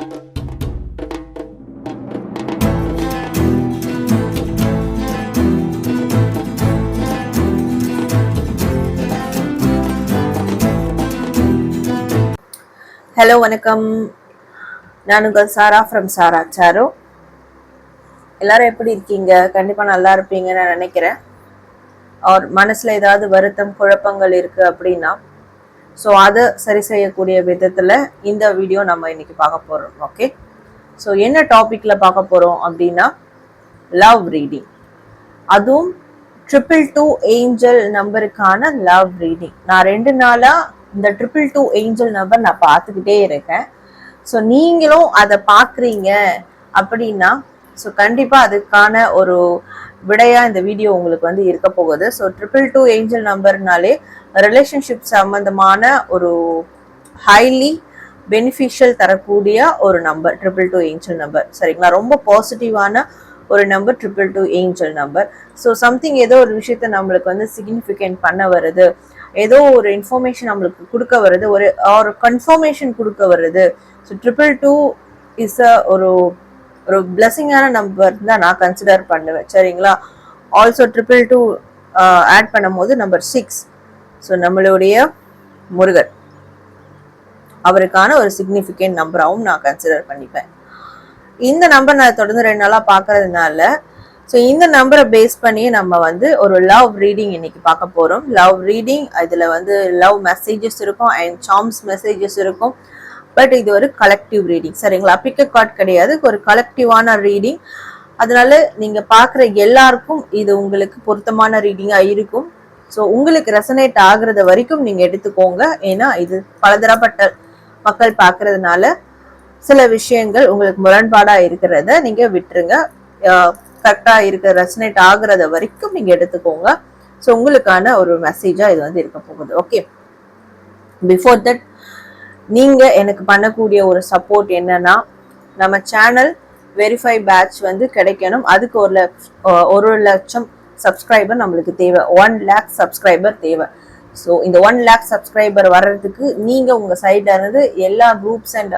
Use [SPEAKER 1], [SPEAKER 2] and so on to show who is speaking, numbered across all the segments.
[SPEAKER 1] Hello வணக்கம், நான் உங்கள் சாரா ஃப்ரம் சாரா சாரோ. எல்லாரும் எப்படி இருக்கீங்க? கண்டிப்பாக நல்லா இருப்பீங்கன்னு நான் நினைக்கிறேன். மனசில் ஏதாவது வருத்தம் குழப்பங்கள் இருக்குது அப்படின்னா ஸோ அதை சரி செய்யக்கூடிய விதத்தில் இந்த வீடியோ நம்ம இன்னைக்கு பார்க்க போகிறோம். ஓகே, ஸோ என்ன டாப்பிக்கில் பார்க்க போகிறோம் அப்படின்னா லவ் ரீடிங், அதுவும் 222 ஏஞ்சல் நம்பருக்கான லவ் ரீடிங். நான் 2 நாளாக இந்த 222 ஏஞ்சல் நம்பர் நான் பார்த்துக்கிட்டே இருக்கேன். ஸோ நீங்களும் அதை பார்க்குறீங்க அப்படின்னா ஸோ கண்டிப்பாக அதுக்கான ஒரு விடையா இந்த வீடியோ உங்களுக்கு வந்து இருக்க போகுது. ஸோ 222 ஏஞ்சல் நம்பர்னாலே ரிலேஷன்ஷிப் சம்பந்தமான ஒரு ஹைலி பெனிஃபிஷியல் தரக்கூடிய ஒரு நம்பர் 222 ஏஞ்சல் நம்பர். சரிங்களா, ரொம்ப பாசிட்டிவான ஒரு number 222 angel number. So something ஏதோ ஒரு விஷயத்த நம்மளுக்கு வந்து சிக்னிஃபிகண்ட் பண்ண வருது, ஏதோ ஒரு இன்ஃபர்மேஷன் நம்மளுக்கு கொடுக்க வருது, ஒரு கன்ஃபர்மேஷன் கொடுக்க வருது. ஸோ 222 இஸ் ஒரு பிளஸிங்கான நம்பர் தான் நான் கன்சிடர் பண்ணுவேன். சரிங்களா, ஆல்சோ 222 ஆட் பண்ணும் போது நம்பர் 6, ஸோ நம்மளுடைய முருகர் அவருக்கான ஒரு சிக்னிஃபிகண்ட் நம்பராகவும் நான் கன்சிடர் பண்ணிப்பேன். இந்த நம்பர் நான் தொடர்ந்து 2 நாளாக பார்க்கறதுனால ஸோ இந்த நம்பரை பேஸ் பண்ணி நம்ம வந்து ஒரு லவ் ரீடிங் இன்னைக்கு பார்க்க போகிறோம். லவ் ரீடிங் இதில் வந்து லவ் மெசேஜஸ் இருக்கும் அண்ட் சார்ம்ஸ் மெசேஜஸ் இருக்கும். பட் இது ஒரு கலெக்டிவ் ரீடிங். சரிங்களா, பிக் அ கார்ட் கிடையாது, ஒரு கலெக்டிவான ரீடிங். அதனால நீங்கள் பார்க்குற எல்லாருக்கும் இது உங்களுக்கு பொருத்தமான ரீடிங்காக இருக்கும். ஸோ உங்களுக்கு ரெசனேட் ஆகுறது வரைக்கும் நீங்கள் எடுத்துக்கோங்க. ஏன்னா இது பலதரப்பட்ட மக்கள் பார்க்கறதுனால சில விஷயங்கள் உங்களுக்கு முரண்பாடாக இருக்கிறத நீங்கள் விட்டுருங்க. கரெக்டாக இருக்க ரெசனேட் ஆகுறத வரைக்கும் நீங்கள் எடுத்துக்கோங்க. ஸோ உங்களுக்கான ஒரு மெசேஜாக இது வந்து இருக்க போகுது. ஓகே, பிஃபோர் தட் நீங்கள் எனக்கு பண்ணக்கூடிய ஒரு சப்போர்ட் என்னன்னா, நம்ம சேனல் வெரிஃபை பேட்ச் வந்து கிடைக்கணும். அதுக்கு 1,00,000 சப்ஸ்கிரைபர் நம்மளுக்கு தேவை. 1 lakh சப்ஸ்கிரைபர் தேவை. ஸோ இந்த 1 lakh சப்ஸ்கிரைபர் வர்றதுக்கு நீங்கள் உங்கள் சைட்ல இருந்து எல்லா குரூப்ஸ் அண்ட்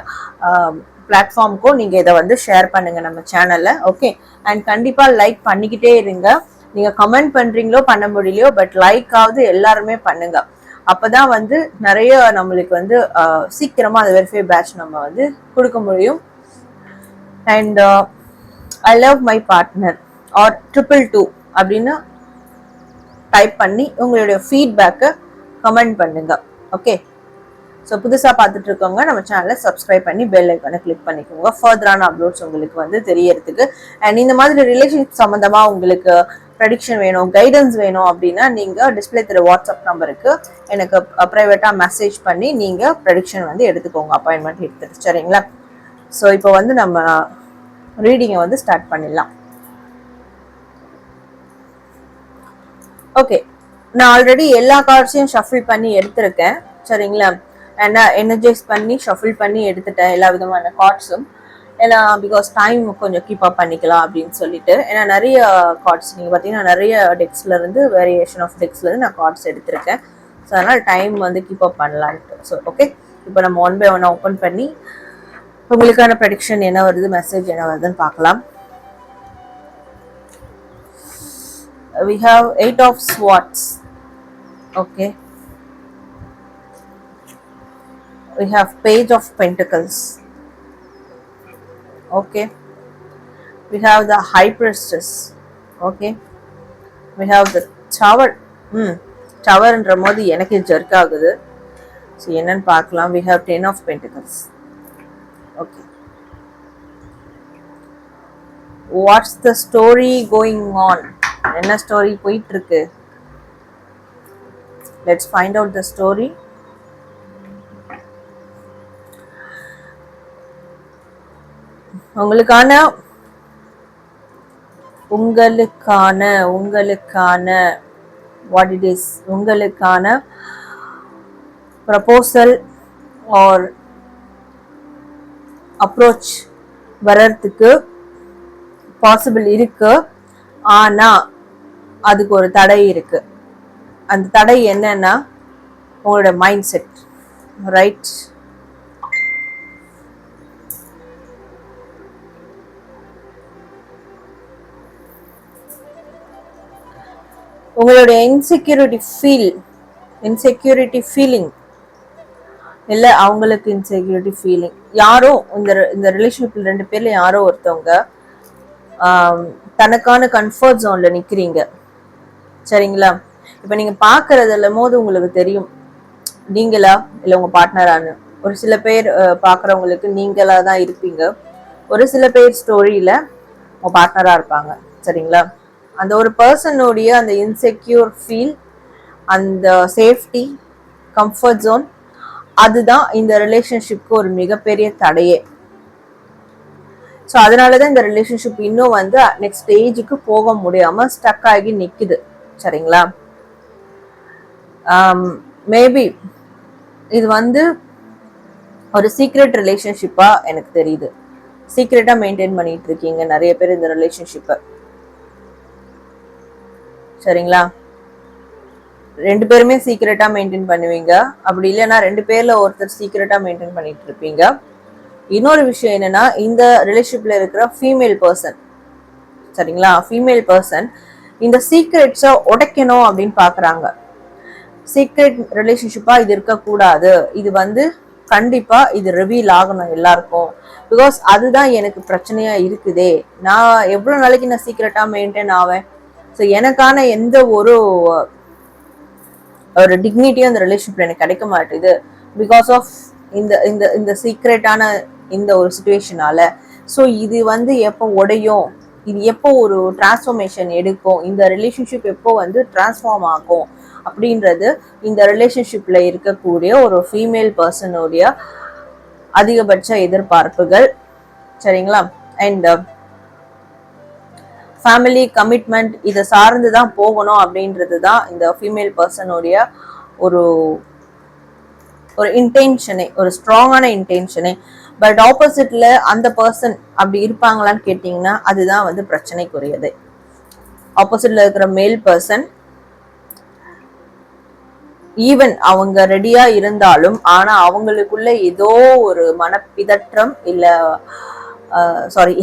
[SPEAKER 1] பிளாட்ஃபார்முக்கும் நீங்கள் இதை வந்து ஷேர் பண்ணுங்கள் நம்ம சேனலில். ஓகே, அண்ட் கண்டிப்பாக லைக் பண்ணிக்கிட்டே இருங்க. நீங்கள் கமெண்ட் பண்ணுறீங்களோ பண்ண முடியலையோ, பட் லைக்காவது எல்லாருமே பண்ணுங்க. அப்போதான் வந்து நிறைய நம்மளுக்கு வந்து சீக்கிரமாக அந்த வெரிஃபை பேட்ச் நம்ம வந்து கொடுக்க முடியும். And I love my partner or 222 அப்படின்னு டைப் பண்ணி உங்களுடைய ஃபீட்பேக்கை கமெண்ட் பண்ணுங்க. ஓகே, ஸோ புதுசாக பார்த்துட்டு இருக்கவங்க நம்ம சேனலை சப்ஸ்கிரைப் பண்ணி பெல் ஐக்கானை கிளிக் பண்ணிக்கோங்க, ஃபர்தரான அப்லோட்ஸ் உங்களுக்கு வந்து தெரியறதுக்கு. அண்ட் இந்த மாதிரி ரிலேஷன்ஷிப் சம்மந்தமாக உங்களுக்கு ப்ரெடிக்ஷன் வேணும், கைடன்ஸ் வேணும் அப்படின்னா நீங்கள் டிஸ்பிளே தர வாட்ஸ்அப் நம்பருக்கு எனக்கு ப்ரைவேட்டாக மெசேஜ் பண்ணி நீங்கள் ப்ரெடிக்ஷன் வந்து எடுத்துக்கோங்க, அப்பாயின்மெண்ட் எடுத்துட்டு. சரிங்களா, ஸோ இப்போ வந்து நம்ம ரீடிங்கை வந்து ஸ்டார்ட் பண்ணிடலாம். ஓகே, நான் ஆல்ரெடி எல்லா கார்ட்ஸையும் ஷஃபில் பண்ணி எடுத்திருக்கேன். சரிங்களா, அண்ட் எனர்ஜைஸ் பண்ணி ஷஃபில் பண்ணி எடுத்துட்டேன் எல்லா விதமான கார்ட்ஸும். ஏன்னா பிகாஸ் டைம் கொஞ்சம் கீப் அப் பண்ணிக்கலாம் அப்படின்னு சொல்லிட்டு. ஏன்னா நிறைய கார்ட்ஸ் நீங்கள் பார்த்தீங்கன்னா நிறைய டெக்ஸ்லேருந்து வேரியேஷன் ஆஃப் டெக்ஸ்லேருந்து நான் கார்ட்ஸ் எடுத்திருக்கேன். ஸோ அதனால் டைம் வந்து கீப் அப் பண்ணலான்ட்டு. ஸோ ஓகே, இப்போ நம்ம 1 by 1 ஓப்பன் பண்ணி உங்களுக்கான ப்ரெடிக்ஷன் என்ன வருது, மெசேஜ் என்ன வருதுன்னு பார்க்கலாம். We have 8 of Swords. Okay, we have Page of Pentacles. Okay, we have the High Priestess. Okay, we have the Tower. டவர்ன்ற போது எனக்கு ஜர்க் ஆகுது. ஸோ என்னன்னு பார்க்கலாம். we have 10 of Pentacles. Okay, what's the story going on? என்ன story போயிட்டு இருக்கு? Let's find out the story. உங்களுக்கான what it is, உங்களுக்கான ப்ரப்போசல் ஆர் அப்ரோச் வர்றதுக்கு பாசிபிள் இருக்கு. ஆனா அதுக்கு ஒரு தடை இருக்கு. அந்த தடை என்னன்னா உங்களோட மைண்ட் செட். ரைட், உங்களுடைய இன்செக்யூரிட்டி ஃபீலிங் இல்ல அவங்களுக்கு இன்செக்யூரிட்டி ஃபீலிங், யாரோ இந்த ரிலேஷன்ஷிப்ல 2 பேர்ல யாரோ ஒருத்தவங்க தனக்கான கம்ஃபர்ட் ஜோன்ல நிக்கிறீங்க. சரிங்களா? இப்ப நீங்க பாக்குறதுல போது உங்களுக்கு தெரியும் நீங்களா இல்ல உங்க பார்ட்னரானு. ஒரு சில பேர் பாக்குறவங்களுக்கு நீங்களா தான் இருப்பீங்க, ஒரு சில பேர் ஸ்டோரியில உங்க பார்ட்னரா இருப்பாங்க. சரிங்களா? அந்த ஒரு பர்சனுடைய அந்த இன்செக்யூர் ஃபீல், அந்த சேஃப்டி கம்ஃபர்ட் ஜோன், அதுதான் இந்த ரிலேஷன்ஷிப்க்கு ஒரு மிகப்பெரிய தடையே. ஸோ அதனாலதான் இந்த ரிலேஷன்ஷிப் இன்னும் வந்து நெக்ஸ்ட் ஸ்டேஜுக்கு போக முடியாம ஸ்டக் ஆகி நிக்குது. சரிங்களா? மேபி இது வந்து ஒரு சீக்ரெட் ரிலேஷன்ஷிப்பா எனக்கு தெரியுது. சீக்ரெட்டா மெயின்டைன் பண்ணிட்டு இருக்கீங்க நிறைய பேர் இந்த ரிலேஷன்ஷிப்பை. சரிங்களா? 2 பேருமே சீக்ரெட்டா மெயின்டைன் பண்ணுவீங்க. அப்படி இல்லைன்னா 2 பேர்ல ஒருத்தர் சீக்ரெட்டா மெயின்டைன் பண்ணிட்டு இருப்பீங்க. இன்னொரு விஷயம் என்னன்னா, இந்த ரிலேஷன்ஷிப்ல இருக்கிற ஃபீமேல் பர்சன், சரிங்களா, ஃபீமேல் பர்சன் இந்த சீக்ரெட்ஸை உடைக்கணும் அப்படின்னு பாக்குறாங்க. சீக்ரெட் ரிலேஷன்ஷிப்பா இது இருக்கக்கூடாது, இது வந்து கண்டிப்பா இது ரிவீல் ஆகணும் எல்லாருக்கும். பிகாஸ் அதுதான் எனக்கு பிரச்சனையா இருக்குதே, நான் எவ்வளவு நாளைக்கு நான் சீக்ரெட்டா மெயின்டைன் ஆவேன். ஸோ எனக்கான எந்த ஒரு டிக்னிட்டியும் அந்த ரிலேஷன்ஷிப்ல எனக்கு கிடைக்க மாட்டேது பிகாஸ் ஆஃப் இந்த இந்த இந்த சீக்ரெட்டான இந்த ஒரு சுச்சுவேஷனால. ஸோ இது வந்து எப்போ உடையும், இது எப்போ ஒரு டிரான்ஸ்ஃபர்மேஷன் எடுக்கும், இந்த ரிலேஷன்ஷிப் எப்போ வந்து டிரான்ஸ்ஃபார்ம் ஆகும் அப்படின்றது இந்த ரிலேஷன்ஷிப்ல இருக்கக்கூடிய ஒரு ஃபீமேல் பர்சனுடைய அதிகபட்ச எதிர்பார்ப்புகள். சரிங்களா? அண்ட் ஃபேமிலி கமிட்மெண்ட் இதை சார்ந்து தான் போகணும் அப்படின்றது தான் இந்த ஃபீமேல் பர்சனுடைய ஒரு ஒரு இன்டென்ஷனே, ஒரு ஸ்ட்ராங்கான இன்டென்ஷனே. பட் ஆப்போசிட்ல அந்த பர்சன் அப்படி இருப்பாங்களான்னு கேட்டிங்கன்னா அதுதான் வந்து பிரச்சனைக்குரியது. ஆப்போசிட்ல இருக்கிற மேல் பர்சன் ஈவன் அவங்க ரெடியா இருந்தாலும் ஆனா அவங்களுக்குள்ள ஏதோ ஒரு மனப்பிதற்றம் இல்ல சாரி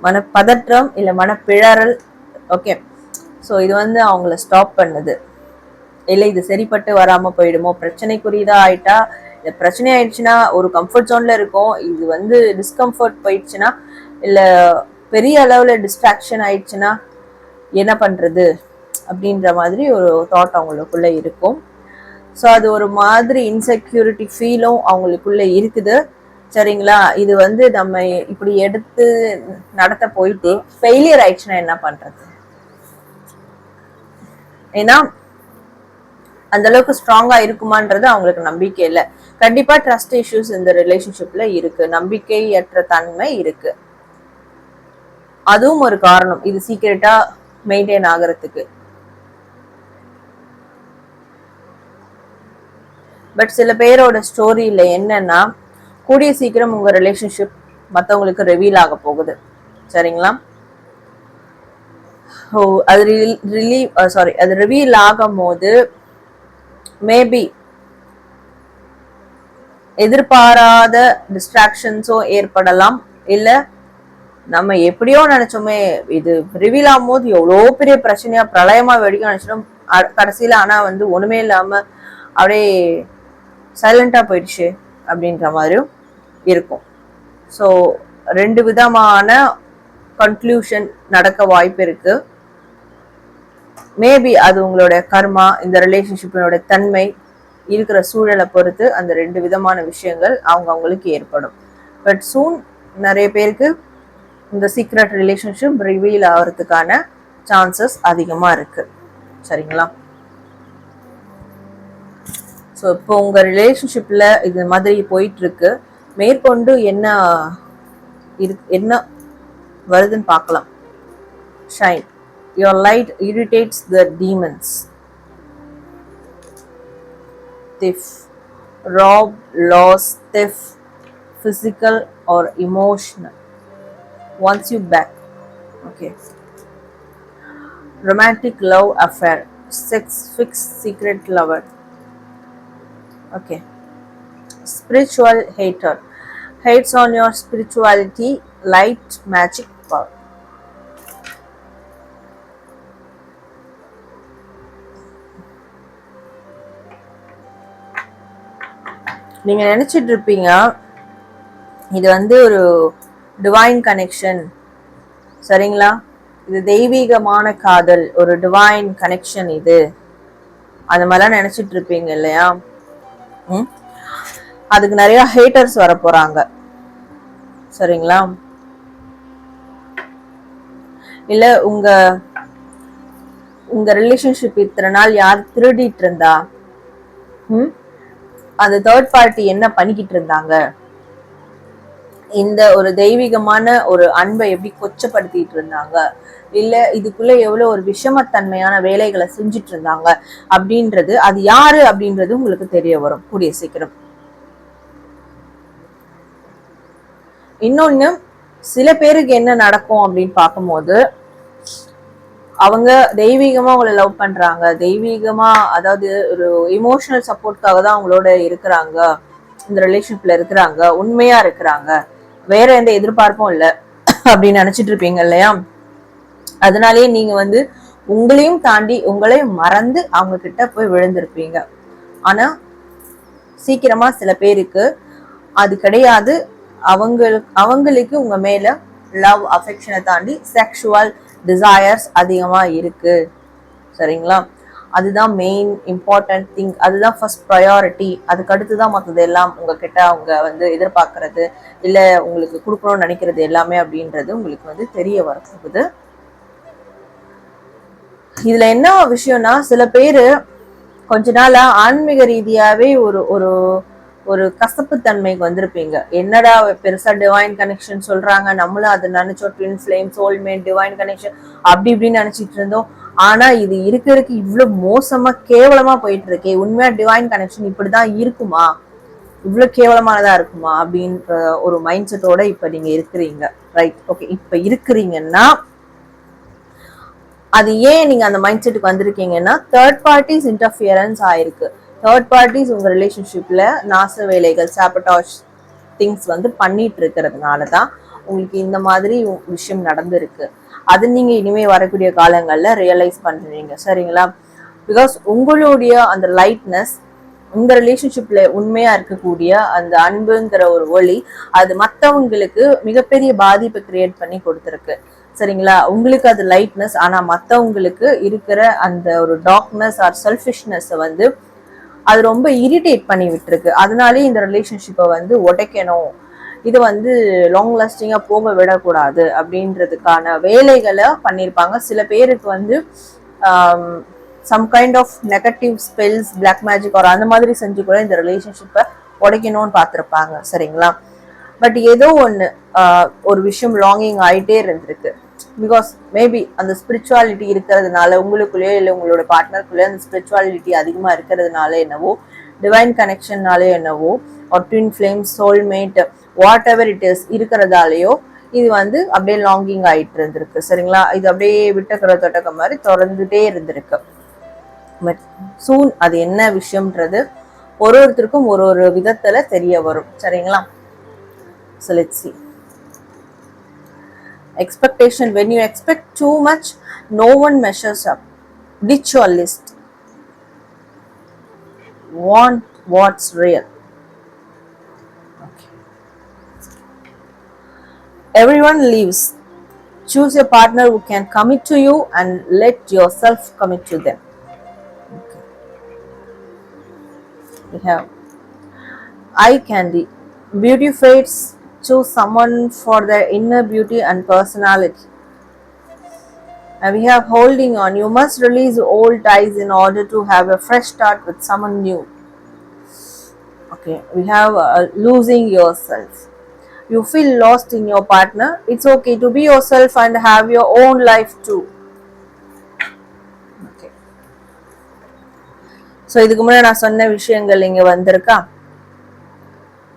[SPEAKER 1] மனப்பதற்றம் இல்ல மனப்பிழறல். ஓகே, ஸோ இது வந்து அவங்கள ஸ்டாப் பண்ணுது. இல்லை இது சரிப்பட்டு வராம போயிடுமோ, பிரச்சனைக்குரியதா ஆயிட்டா, இந்த பிரச்சனை ஆயிடுச்சுன்னா ஒரு கம்ஃபர்ட் ஜோன்ல இருக்கும், இது வந்து டிஸ்கம்ஃபர்ட் போயிடுச்சுன்னா இல்ல பெரிய அளவுல டிஸ்ட்ராக்ஷன் ஆயிடுச்சுன்னா என்ன பண்றது அப்படின்ற மாதிரி ஒரு தாட் அவங்களுக்குள்ள இருக்கும். ஸோ அது ஒரு மாதிரி இன்செக்யூரிட்டி ஃபீலும் அவங்களுக்குள்ள இருக்குது. சரிங்களா? இது வந்து நம்ம இப்படி எடுத்து நடத்த போயிட்டு ஃபெயிலியர் ஆயிடுச்சுன்னா என்ன பண்றது? ஏன்னா அந்த அளவுக்கு ஸ்ட்ராங்கா இருக்குமான்றது அவங்களுக்கு நம்பிக்கை இல்லை. கண்டிப்பா ட்ரஸ்ட் இஷ்யூஸ் இந்த ரிலேஷன்ஷிப்ல இருக்கு, நம்பிக்கையற்ற தன்மை இருக்கு. அதுவும் ஒரு காரணம் இது சீக்கிரட்டா மெயின்டைன் ஆகிறதுக்கு. பட் சில பேரோட ஸ்டோரியில என்னன்னா, கூடிய சீக்கிரம் உங்க ரிலேஷன்ஷிப் மற்றவங்களுக்கு ரிவீல் ஆக போகுது. சரிங்களா? அது ரிவீல் ஆகும் போது மேபி எதிர்பாராத டிஸ்ட்ராக்ஷன்ஸோ ஏற்படலாம். இல்ல நம்ம எப்படியோ நினைச்சோமே, இது ரிவீல் ஆகும் போது எவ்வளோ பெரிய பிரச்சனையா பிரளயமா வெடிக்க நினைச்சிடும், கடைசியில ஆனா வந்து ஒண்ணுமே இல்லாம அப்படியே சைலண்டா போயிடுச்சு அப்படின்ற மாதிரியும் இருக்கும். ஸோ 2 விதமான கன்க்ளூஷன் நடக்க வாய்ப்பு இருக்கு. மேபி அது உங்களோட கர்மா, இந்த ரிலேஷன்ஷிப்பினோட தன்மை, இருக்கிற சூழலை பொறுத்து அந்த 2 விதமான விஷயங்கள் அவங்களுக்கு ஏற்படும். பட் சூன் நிறைய பேருக்கு இந்த சீக்ரெட் ரிலேஷன்ஷிப் ரிவீல் ஆகிறதுக்கான சான்சஸ் அதிகமா இருக்கு. சரிங்களா? ஸோ இப்போ உங்க ரிலேஷன்ஷிப்ல இது மாதிரி போயிட்டு இருக்கு. மேற்கொண்டு என்ன வருதுன்னு பார்க்கலாம். Shine. Your light irritates the demons. Thief, rob, loss, theft, physical or emotional. Wants you back. Okay. Romantic love affair, sex, fixed secret lover. Okay. Spiritual hater, hates on your spirituality, light, magic, power. நீங்க நினைச்சிட்டு இருப்பீங்க இது வந்து ஒரு divine connection, சரிங்களா? இது தெய்வீகமான காதல், ஒரு டிவைன் கனெக்ஷன் இது, அந்த மாதிரிலாம் நினைச்சிட்டு இருப்பீங்க இல்லையா? அதுக்கு நிறைய ஹேட்டர்ஸ் வர போறாங்க, சரிங்களா? இல்ல உங்க உங்க ரிலேஷன்ஷிப் இத்தனை நாள் யார் திருடிட்டு இருந்தா, அந்த தேர்ட் பார்ட்டி என்ன பண்ணிக்கிட்டு இருந்தாங்க, இந்த ஒரு தெய்வீகமான ஒரு அன்பை எப்படி கொச்சப்படுத்திட்டு இருந்தாங்க, இல்ல இதுக்குள்ள எவ்வளவு ஒரு விஷமத்தன்மையான வேலைகளை செஞ்சுட்டு இருந்தாங்க அப்படின்றது, அது யாரு அப்படின்றது உங்களுக்கு தெரிய வரும் கூடிய சீக்கிரம். இன்னொன்னு, சில பேருக்கு என்ன நடக்கும் அப்படின்னு பார்க்கும்போது, அவங்க தெய்வீகமா உங்களை லவ் பண்றாங்க, தெய்வீகமா அதாவது ஒரு இமோஷனல் சப்போர்ட்காக தான் அவங்களோட இருக்கிறாங்க, இந்த ரிலேஷன்ஷிப்ல இருக்கிறாங்க, உண்மையா இருக்கிறாங்க, வேற எந்த எதிர்பார்ப்பும் இல்லை அப்படின்னு நினைச்சிட்டு இருப்பீங்க இல்லையா? அதனாலேயே நீங்க வந்து உங்களையும் தாண்டி உங்களையும் மறந்து அவங்க கிட்ட போய் விழுந்திருப்பீங்க. ஆனா சீக்கிரமா சில பேருக்கு அது கிடையாது. அவங்களுக்கு உங்க மேல லவ் அஃபெக்ஷனை தாண்டி செக்ஷுவல் டிசையர்ஸ் அதிகமா இருக்கு, சரிங்களா? அதுதான் மெயின் இம்பார்ட்டன்ட் திங், அதுதான் ஃபர்ஸ்ட் ப்ரையாரிட்டி. அதுக்கு அடுத்துதான் மற்றது எல்லாம் உங்ககிட்ட அவங்க வந்து எதிர்பார்க்கறது இல்ல உங்களுக்கு கொடுக்கணும்னு நினைக்கிறது எல்லாமே அப்படின்றது உங்களுக்கு வந்து தெரிய வரப்போகுது. இதுல என்ன விஷயம்னா, சில பேரு கொஞ்ச நாளா ஆன்மீக ரீதியாவே ஒரு ஒரு ஒரு கசப்பு தன்மைக்கு வந்திருப்பீங்க. என்னடா பெருசா டிவைன் கனெக்ஷன் சொல்றாங்க, நம்மளும் அதை நினைச்சோம், twin flame, soulmate, divine connection அப்படி இப்படின்னு நினைச்சிட்டு இருந்தோம். ஆனா இது இருக்கிறதுக்கு இவ்வளவு மோசமா கேவலமா போயிட்டு இருக்கே, உண்மையா டிவைன் கனெக்ஷன் இப்படிதான் இருக்குமா, இவ்வளவு கேவலமானதா இருக்குமா அப்படின்ற ஒரு மைண்ட் செட்டோட இப்ப நீங்க இருக்கிறீங்க, ரைட்? ஓகே, இப்ப இருக்கிறீங்கன்னா அது ஏன் நீங்க அந்த மைண்ட் செட்டுக்கு வந்திருக்கீங்கன்னா, தேர்ட் பார்ட்டிஸ் இன்டர்ஃபியரன்ஸ் ஆயிருக்கு. தேர்ட் பார்ட்டிஸ் உங்க ரிலேஷன்ஷிப்ல நாச வேலைகள், சாபட்டாஜ் திங்ஸ் வந்து பண்ணிட்டு இருக்கிறதுனாலதான் உங்களுக்கு இந்த மாதிரி விஷயம் நடந்திருக்கு. அது நீங்க இனிமே வரக்கூடிய காலங்கள்ல ரியலைஸ் பண்றீங்க, சரிங்களா? பிகாஸ் உங்களுடைய அந்த லைட்னஸ், உங்க ரிலேஷன்ஷிப்ல உண்மையா இருக்கக்கூடிய அந்த அன்புங்கிற ஒரு ஒளி, அது மற்றவங்களுக்கு மிகப்பெரிய பாதிப்பை கிரியேட் பண்ணி கொடுத்துருக்கு, சரிங்களா? உங்களுக்கு அது லைட்னஸ், ஆனா மற்றவங்களுக்கு இருக்கிற அந்த ஒரு டார்க்னஸ் ஆர் செல்ஃபிஷ்னஸ் வந்து அது ரொம்ப இரிட்டேட் பண்ணி விட்டுருக்கு. அதனாலே இந்த ரிலேஷன்ஷிப்பை வந்து உடைக்கணும், இது வந்து லாங் லாஸ்டிங்கா போக விடக்கூடாது அப்படின்றதுக்கான வேலைகளை பண்ணியிருப்பாங்க. சில பேருக்கு வந்து some kind of negative spells, black magic ஒரு அந்த மாதிரி செஞ்சு கூட இந்த ரிலேஷன்ஷிப்பை உடைக்கணும்னு பார்த்துருப்பாங்க, சரிங்களா? பட் ஏதோ ஒன்று ஒரு விஷயம் லாங்கிங் ஆகிட்டே இருந்திருக்கு. பிகாஸ் மேபி அந்த ஸ்பிரிச்சுவாலிட்டி இருக்கிறதுனால, உங்களுக்குள்ளேயோ இல்லை உங்களோட பார்ட்னருக்குள்ளேயோ அந்த ஸ்பிரிச்சுவாலிட்டி அதிகமாக இருக்கிறதுனால என்னவோ, டிவைன் கனெக்ஷன்னாலே என்னவோ, ஒரு twin flame, soulmate, whatever it is இருக்கிறதாலேயோ இது வந்து அப்படியே லாங்கிங் ஆகிட்டு இருந்திருக்கு, சரிங்களா? இது அப்படியே விட்டக்கிற தொட்டக்க மாதிரி தொடர்ந்துட்டே இருந்திருக்கு. பட் சூன் அது என்ன விஷயம்ன்றது ஒருத்தருக்கும் ஒரு ஒரு விதத்துல தெரிய வரும், சரிங்களா? So let's see. Expectation. When you expect too much, no one measures up. Ditch your list. Want what's real. Okay. Everyone leaves. Choose a partner who can commit to you and let yourself commit to them. Okay. We have eye candy. Beauty fades. Choose someone for their inner beauty and personality. And we have holding on. You must release old ties in order to have a fresh start with someone new. Okay, we have losing yourself. You feel lost in your partner. It's okay to be yourself and have your own life too. Okay. So இதுக்கு முன்னாடி நான் சொன்ன விஷயங்கள் இங்க வந்திருக்கா?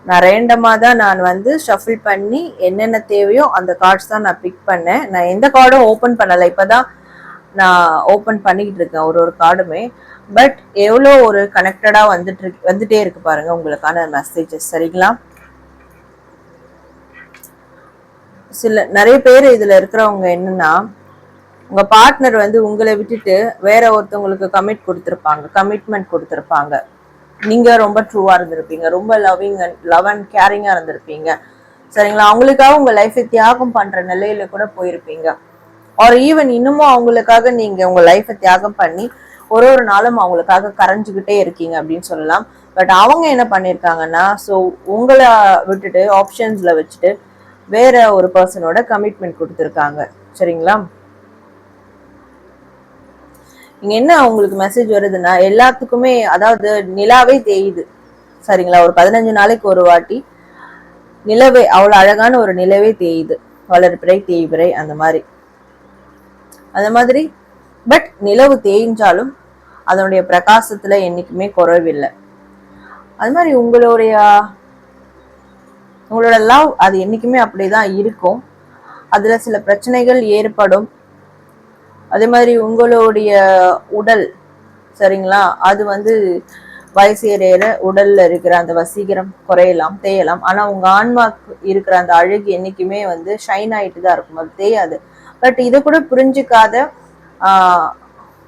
[SPEAKER 1] நான் ரேண்டமாக தான் நான் வந்து ஷஃபில் பண்ணி என்னென்ன தேவையோ அந்த கார்ட்ஸ் தான் நான் பிக் பண்ணேன். நான் எந்த கார்டும் ஓப்பன் பண்ணலை, இப்போ தான் நான் ஓப்பன் பண்ணிக்கிட்டு இருக்கேன் ஒரு கார்டுமே. பட் எவ்வளோ ஒரு கனெக்டடாக வந்துட்டே இருக்கு பாருங்க உங்களுக்கான மெசேஜஸ், சரிங்களா? நிறைய பேர் இதில் இருக்கிறவங்க என்னன்னா, உங்கள் பார்ட்னர் வந்து உங்களை விட்டுட்டு வேற ஒருத்தவங்களுக்கு கமிட்மெண்ட் கொடுத்துருப்பாங்க. நீங்க ரொம்ப ட்ரூவா இருந்திருப்பீங்க, ரொம்ப லவ் அண்ட் கேரிங்கா இருந்திருப்பீங்க. சரிங்களா? அவங்களுக்காக உங்க லைஃபை தியாகம் பண்ற நிலையில கூட போயிருப்பீங்க. ஆர் ஈவன் இன்னமும் அவங்களுக்காக நீங்க உங்க லைஃபை தியாகம் பண்ணி ஒரு ஒரு நாளும் அவங்களுக்காக கரைஞ்சுக்கிட்டே இருக்கீங்க அப்படின்னு சொல்லலாம். பட் அவங்க என்ன பண்ணிருக்காங்கன்னா, ஸோ உங்களை விட்டுட்டு ஆப்ஷன்ஸ்ல வச்சுட்டு வேற ஒரு பர்சனோட கமிட்மெண்ட் கொடுத்துருக்காங்க. சரிங்களா? இங்க என்ன உங்களுக்கு மெசேஜ் வருதுன்னா, எல்லாத்துக்குமே அதாவது நிலாவே தேயுது. சரிங்களா? ஒரு 15 நாளைக்கு ஒரு வாட்டி நிலவே, அவ்வளவு அழகான ஒரு நிலவே தேயுது. வளர்பிறை தேய்பிறை அந்த மாதிரி. பட் நிலவு தேய்ஞ்சாலும் அதனுடைய பிரகாசத்துல என்னைக்குமே குறைவில்லை. அது மாதிரி உங்களோட லவ் அது என்னைக்குமே அப்படிதான் இருக்கும். அதுல சில பிரச்சனைகள் ஏற்படும். அதே மாதிரி உங்களுடைய உடல், சரிங்களா, அது வந்து வயசு ஏற உடல்ல இருக்கிற அந்த வசீகரம் குறையலாம், தேயலாம். ஆனா உங்க ஆன்மாக்கு இருக்கிற அந்த அழகு என்னைக்குமே வந்து ஷைன் ஆயிட்டு தான் இருக்கும், அது தேயாது. பட் இதை கூட புரிஞ்சுக்காத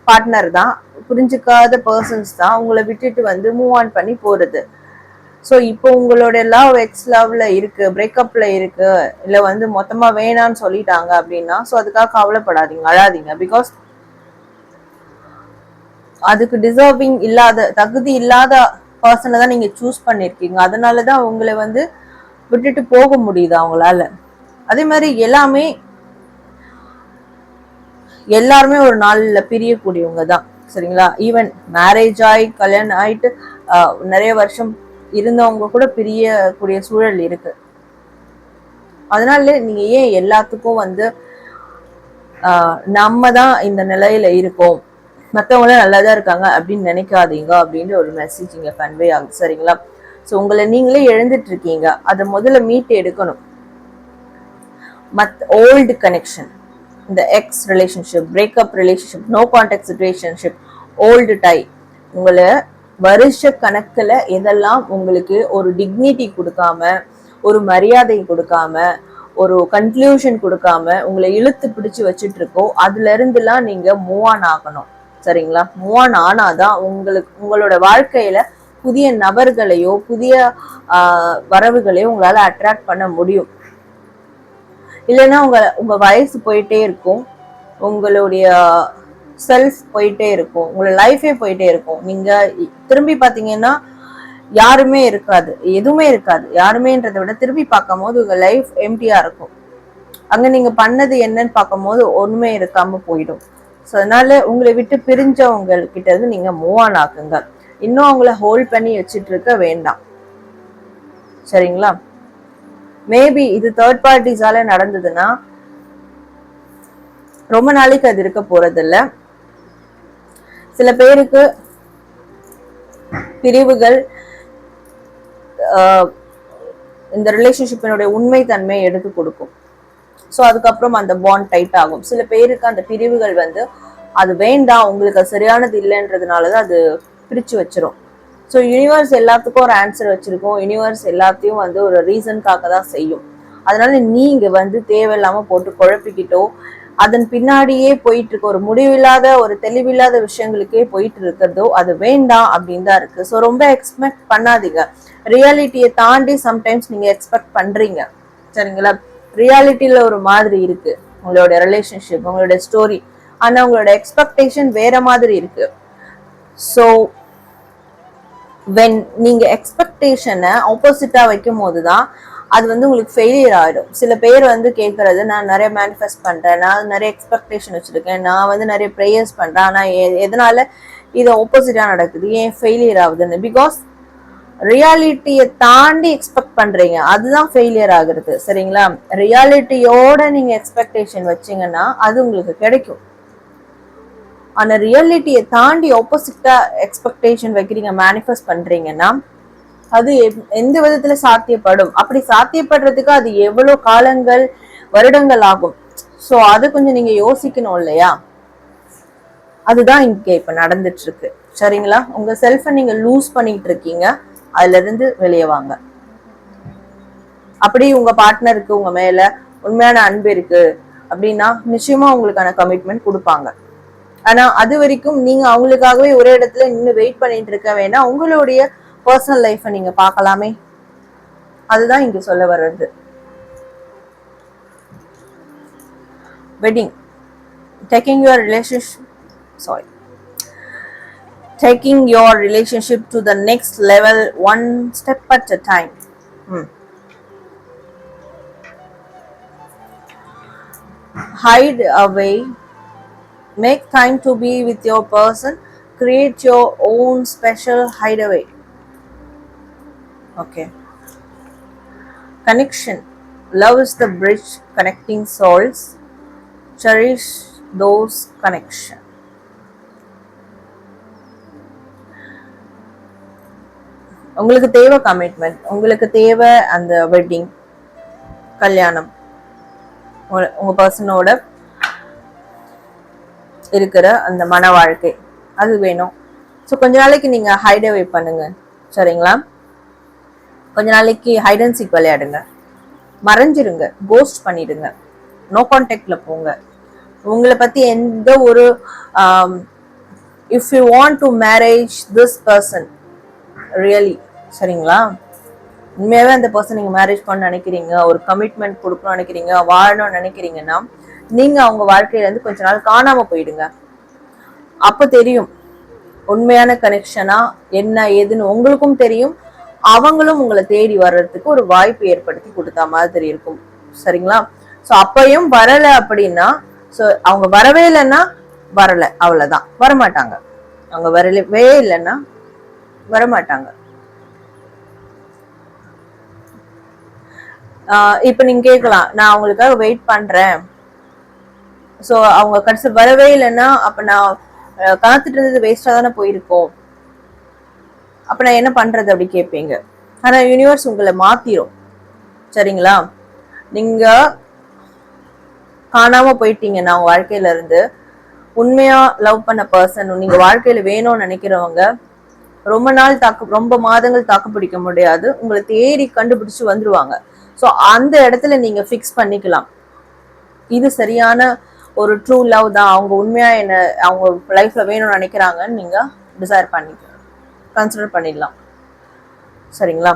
[SPEAKER 1] பார்ட்னர் தான், புரிஞ்சுக்காத பர்சன்ஸ் தான் உங்களை விட்டுட்டு வந்து மூவ் ஆன் பண்ணி போறது. ஸோ இப்போ உங்களோட லவ் எக்ஸ் லவ்ல இருக்கு, பிரேக்கப்ல இருக்கு, இல்லை வந்து மொத்தமா வேணான்னு சொல்லிட்டாங்க அப்படின்னா, ஸோ அதுக்காக கவலைப்படாதீங்க, அழாதீங்க. பிகாஸ் அதுக்கு டிசர்விங் இல்லாத, தகுதி இல்லாத பர்சனை தான் நீங்க சூஸ் பண்ணிருக்கீங்க. அதனாலதான் உங்களை வந்து விட்டுட்டு போக முடியுது அவங்களால. அதே மாதிரி எல்லாருமே ஒரு நாள்ல பிரியக்கூடியவங்க தான். சரிங்களா? ஈவன் மேரேஜ் ஆகி கல்யாணம் ஆயிட்டு நிறைய வருஷம் இருந்தவங்க கூட பிரியக்கூடிய சூழல் இருக்கு. அதனால நீங்க ஏன் எல்லாத்துக்கும் வந்து நம்ம தான் இந்த நிலையில இருக்கோம், மற்றவங்களும் நல்லாதான் இருக்காங்க அப்படின்னு நினைக்காதீங்க அப்படின்ற ஒரு மெசேஜ் இங்க கன்வே ஆகுது. சரிங்களா? ஸோ உங்களை நீங்களே எழுந்துட்டு இருக்கீங்க, அதை முதல்ல மீட்டு எடுக்கணும். ஓல்டு கனெக்ஷன், இந்த ex relationship, breakup relationship, no contact situationship, old tie, உங்களை வருஷ கணக்குல எதெல்லாம் உங்களுக்கு ஒரு டிக்னிட்டி கொடுக்காம, ஒரு மரியாதை கொடுக்காம, ஒரு கன்க்ளூஷன் கொடுக்காம உங்களை இழுத்து பிடிச்சு வச்சுட்டு இருக்கோ, அதுல இருந்துலாம் நீங்க மூவ் ஆன் ஆகணும். சரிங்களா? மூவ் ஆன் ஆனாதான் உங்களோட வாழ்க்கையில புதிய நபர்களையோ புதிய வரவுகளையோ உங்களால அட்ராக்ட் பண்ண முடியும். இல்லைன்னா உங்க வயசு போயிட்டே இருக்கும், உங்களுடைய செல்ஃப் போயிட்டே இருக்கும், உங்களோட லைஃபே போயிட்டே இருக்கும். நீங்க திரும்பி பாத்தீங்கன்னா யாருமே இருக்காது, எதுவுமே இருக்காது. யாருமேன்றதை விட திரும்பி பார்க்கும் போது உங்க லைஃப் எம்டியா இருக்கும். அங்க நீங்க பண்ணது என்னன்னு பார்க்கும் போது ஒண்ணுமே இருக்காம போயிடும். ஸோ அதனால உங்களை விட்டு பிரிஞ்சவங்க கிட்ட இருந்து நீங்க மூவ் ஆன் ஆக்குங்க. இன்னும் அவங்கள ஹோல்ட் பண்ணி வச்சுட்டு இருக்க வேண்டாம். சரிங்களா? மேபி இது தேர்ட் பார்ட்டிஸால நடந்ததுன்னா ரொம்ப நாளைக்கு அது இருக்க போறது இல்ல. சில பேருக்கு பிரிவுகள் இந்த ரிலேஷன்ஷிப்பினுடைய உண்மை தன்மையை எடுத்து கொடுக்கும். ஸோ அதுக்கப்புறம் அந்த பாண்ட் டைட் ஆகும். சில பேருக்கு அந்த பிரிவுகள் வந்து அது வேண்டாம், உங்களுக்கு அது சரியானது இல்லைன்றதுனாலதான் அது பிரிச்சு வச்சிரும். ஸோ யூனிவர்ஸ் எல்லாத்துக்கும் ஒரு ஆன்சர் வச்சிருக்கோம். யூனிவர்ஸ் எல்லாத்தையும் வந்து ஒரு ரீசனுக்காக தான் செய்யும். அதனால நீங்க வந்து தேவையில்லாம போட்டு குழப்பிக்கிட்டோ அதன் பின்னாடியே போயிட்டு இருக்க, ஒரு முடிவில்லாத ஒரு தெளிவில்லாத விஷயங்களுக்கே போயிட்டு இருக்கிறதோ அது வேண்டாம் அப்படின்னு தான் இருக்கு. ஸோ ரொம்ப எக்ஸ்பெக்ட் பண்ணாதீங்க. ரியாலிட்டியை தாண்டி சம்டைம்ஸ் நீங்க எக்ஸ்பெக்ட் பண்றீங்க. சரிங்களா? ரியாலிட்டியில ஒரு மாதிரி இருக்கு உங்களோட ரிலேஷன்ஷிப், உங்களோட ஸ்டோரி. ஆனா உங்களோட எக்ஸ்பெக்டேஷன் வேற மாதிரி இருக்கு. ஸோ வென் நீங்க எக்ஸ்பெக்டேஷனை ஆப்போசிட்டா வைக்கும் போதுதான் அது வந்து உங்களுக்கு ஃபெயிலியர் ஆகிடும். சில பேர் வந்து கேட்கறது, நான் நிறைய மேனிஃபெஸ்ட் பண்றேன், நான் நிறைய எக்ஸ்பெக்டேஷன் வச்சிருக்கேன், நான் வந்து நிறைய ப்ரேயர்ஸ் பண்றேன், ஆனா எதனால இது ஆப்போசிட்டா நடக்குது, ஏன் ஃபெயிலியர் ஆகுதுன்னு? பிகாஸ் ரியாலிட்டியை தாண்டி எக்ஸ்பெக்ட் பண்றீங்க, அதுதான் ஃபெயிலியர் ஆகுறது. சரிங்களா? ரியாலிட்டியோட நீங்க எக்ஸ்பெக்டேஷன் வச்சீங்கன்னா அது உங்களுக்கு கிடைக்கும். ஆனா ரியாலிட்டியை தாண்டி ஆப்போசிட்டா எக்ஸ்பெக்டேஷன் வைக்கிறீங்க, மேனிஃபெஸ்ட் பண்றீங்கன்னா அது எந்த விதத்துல சாத்தியப்படும்? அப்படி சாத்தியப்படுறதுக்கு அது எவ்வளவு காலங்கள், வருடங்கள் ஆகும். சோ அது கொஞ்சம் நீங்க யோசிக்கணும் இல்லையா? அதுதான் இங்க இப்ப நடந்துட்டு இருக்கு. சரிங்களா? உங்க செல்ஃபை நீங்க லூஸ் பண்ணிட்டு இருக்கீங்க, அதுல இருந்து வெளியே வாங்க. அப்படி உங்க பார்ட்னருக்கு உங்க மேல உண்மையான அன்பு இருக்கு அப்படின்னா நிச்சயமா உங்களுக்கான கமிட்மெண்ட் கொடுப்பாங்க. ஆனா அது வரைக்கும் நீங்க அவங்களுக்காகவே ஒரே இடத்துல நின்று வெயிட் பண்ணிட்டு இருக்க வேண்டாம். உங்களுடைய பர்சனல் லைஃபை நீங்க பார்க்கலாமே. அதுதான் இங்க சொல்ல வர்றது. Wedding, taking your relationship to the next level, one step at a time. Hide away, make time to be with your person, create your own special hideaway. Okay. Connection, love is the bridge connecting souls, cherish those connections. உங்களுக்கு தேவை commitment, உங்களுக்கு தேவை அந்த wedding, கல்யாணம், உங்க பர்சனோட இருக்கிற அந்த மன வாழ்க்கை, அது வேணும். ஸோ கொஞ்ச நாளைக்கு நீங்க ஹைட் அவே பண்ணுங்க, சரிங்களா? கொஞ்ச நாளைக்கு ஹைட் அண்ட் சீக் விளையாடுங்க, மறைஞ்சிருங்க, கோஸ்ட் பண்ணிடுங்க, நோ கான்டாக்ட்ல போங்க. உங்களை பத்தி எந்த ஒரு if you want to marriage this person really, சரிங்களா? உண்மையாவே அந்த பர்சன் நீங்க மேரேஜ் பண்ண நினைக்கிறீங்க, ஒரு கமிட்மெண்ட் கொடுக்கணும்னு நினைக்கிறீங்க, வாழணும்னு நினைக்கிறீங்கன்னா நீங்க அவங்க வாழ்க்கையில இருந்து கொஞ்ச நாள் காணாம போயிடுங்க. அப்ப தெரியும் உண்மையான கனெக்ஷனா என்ன ஏதுன்னு உங்களுக்கும் தெரியும், அவங்களும் உங்களை தேடி வர்றதுக்கு ஒரு வாய்ப்பு ஏற்படுத்தி கொடுத்த மாதிரி இருக்கும், சரிங்களா? ஸோ அப்பையும் வரல அப்படின்னா, ஸோ அவங்க வரவே இல்லைன்னா வரல, அவ்வளவுதான், வரமாட்டாங்க. அவங்க வரவே இல்லைன்னா வரமாட்டாங்க. இப்ப நீங்க கேட்கலாம், நான் அவங்களுக்காக வெயிட் பண்றேன், ஸோ அவங்க கடைசி வரவே இல்லைன்னா அப்ப நான் காத்துட்டு இருந்தது வேஸ்டா தானே போயிருக்கோம், அப்ப நான் என்ன பண்றது அப்படி கேட்பீங்க. ஆனா யூனிவர்ஸ் உங்களை மாத்திரும், சரிங்களா? நீங்க காணாம போயிட்டீங்கன்னா உங்க வாழ்க்கையில இருந்து உண்மையா லவ் பண்ண பர்சன் நீங்க வாழ்க்கையில வேணும்னு நினைக்கிறவங்க ரொம்ப நாள் ரொம்ப மாதங்கள் தாக்கு பிடிக்க முடியாது, உங்களை தேடி கண்டுபிடிச்சு வந்துருவாங்க. ஸோ அந்த இடத்துல நீங்க ஃபிக்ஸ் பண்ணிக்கலாம், இது சரியான ஒரு ட்ரூ லவ் தான், அவங்க உண்மையா என்ன அவங்க லைஃப்ல வேணும்னு நினைக்கிறாங்கன்னு நீங்க டிசைர் கன்சிடர் பண்ணிடலாம், சரிங்களா?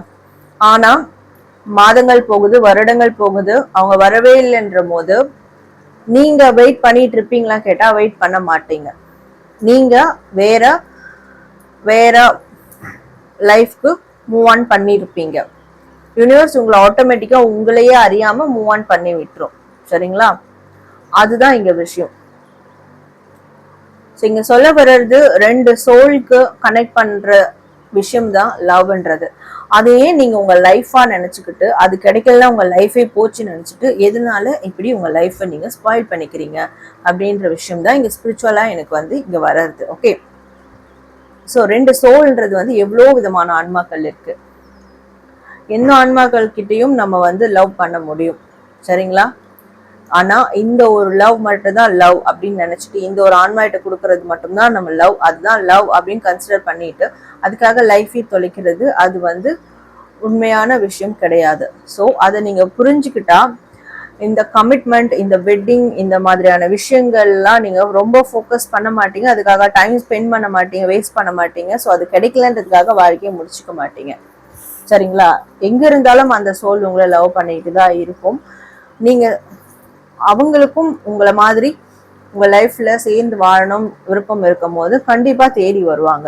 [SPEAKER 1] ஆனா மாதங்கள் போகுது, வருடங்கள் போகுது, அவங்க வரவே இல்லைன்ற போது நீங்க வெயிட் பண்ணிட்டு இருப்பீங்களா கேட்டா வெயிட் பண்ண மாட்டீங்க. நீங்க வேற வேற லைஃப்க்கு மூவ் ஆன் பண்ணிருப்பீங்க. யூனிவர்ஸ் உங்களை ஆட்டோமேட்டிக்கா உங்களையே அறியாம மூவ் ஆன் பண்ணி விட்டுரும், சரிங்களா? அதுதான் இங்க விஷயம். இங்க சொல்ல வர்றது ரெண்டு சோலுக்கு கனெக்ட் பண்ற விஷயம் தான் லவ்ன்றது. அதையே நீங்க உங்க லைஃபா நினைச்சுக்கிட்டு அது கிடைக்கல உங்க லைஃபே போச்சுன்னு நினைச்சிட்டு எதனால இப்படி உங்க லைஃபை நீங்க ஸ்பாயில் பண்ணிக்கிறீங்க அப்படின்ற விஷயம் தான் இங்க ஸ்பிரிச்சுவலா எனக்கு வந்து இங்க வர்றது. ஓகே, ஸோ ரெண்டு சோல்ன்றது வந்து எவ்வளோ விதமான ஆன்மாக்கள் இருக்கு, என்ன ஆன்மாக்கள் கிட்டையும் நம்ம வந்து லவ் பண்ண முடியும், சரிங்களா? ஆனா இந்த ஒரு லவ் மட்டும் தான் லவ் அப்படின்னு நினைச்சிட்டு இந்த ஒரு ஆன்மாயிட்ட கொடுக்கறது மட்டும்தான் நம்ம லவ், அதுதான் லவ் அப்படின்னு கன்சிடர் பண்ணிட்டு அதுக்காக லைஃபை தொலைக்கிறது அது வந்து உண்மையான விஷயம் கிடையாது. ஸோ அதை நீங்க புரிஞ்சுக்கிட்டா இந்த கமிட்மெண்ட், இந்த வெட்டிங், இந்த மாதிரியான விஷயங்கள்லாம் நீங்க ரொம்ப ஃபோக்கஸ் பண்ண மாட்டீங்க, அதுக்காக டைம் ஸ்பெண்ட் பண்ண மாட்டீங்க, வேஸ்ட் பண்ண மாட்டீங்க. ஸோ அது கிடைக்கலன்றதுக்காக வாழ்க்கையை முடிச்சுக்க மாட்டீங்க, சரிங்களா? எங்க இருந்தாலும் அந்த சோல் உங்களை லவ் பண்ணிட்டு தான் இருக்கும். நீங்க அவங்களுக்கும் உங்களை மாதிரி உங்க லைஃப்ல சேர்ந்து வாழணும் விருப்பம் இருக்கும் போது கண்டிப்பா தேடி வருவாங்க.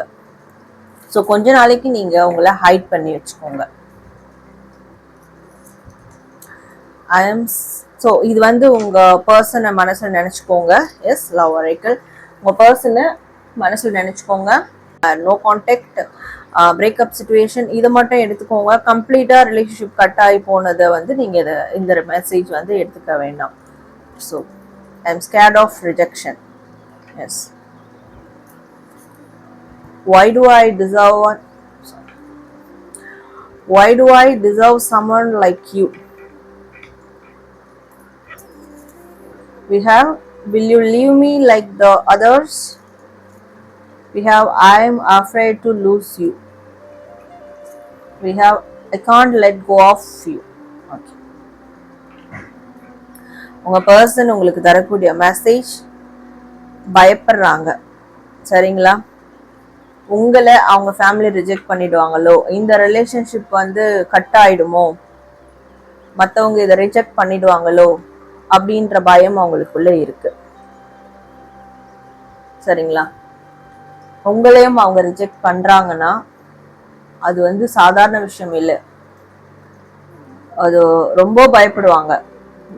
[SPEAKER 1] ஸோ கொஞ்ச நாளைக்கு நீங்க உங்களை ஹைட் பண்ணி வச்சுக்கோங்க. ஸோ இது வந்து உங்க பர்சனை மனசுல நினைச்சுக்கோங்க. எஸ், லவ் ஒரேக்கிள், உங்க பர்சனை மனசுல நினைச்சுக்கோங்க. நோ கான்டாக்ட், பிரேக்கப் சிச்சுவேஷன் இதை மட்டும் எடுத்துக்கோங்க. கம்ப்ளீட்டா ரிலேஷன்ஷிப் கட் ஆகி போனதை வந்து நீங்க இந்த மெசேஜ் வந்து எடுத்துக்க வேண்டாம். So I'm scared of rejection. Yes. Why do I deserve someone like you? We have, will you leave me like the others? We have, I am afraid to lose you. We have, I can't let go of you. Okay. உங்க person உங்களுக்கு தரக்கூடிய message, பயப்படுறாங்க. சரிங்களா? உங்களை அவங்க family reject பண்ணிடுவாங்களோ, இந்த relationship வந்து cut ஆயிடுமோ, மற்றவங்க இதை ரிஜெக்ட் பண்ணிடுவாங்களோ அப்படின்ற பயம் அவங்களுக்குள்ள இருக்கு. சரிங்களா? உங்களையும் அவங்க ரிஜெக்ட் பண்றாங்கன்னா அது வந்து சாதாரண விஷயம் இல்லை. அது ரொம்ப பயப்படுவாங்க,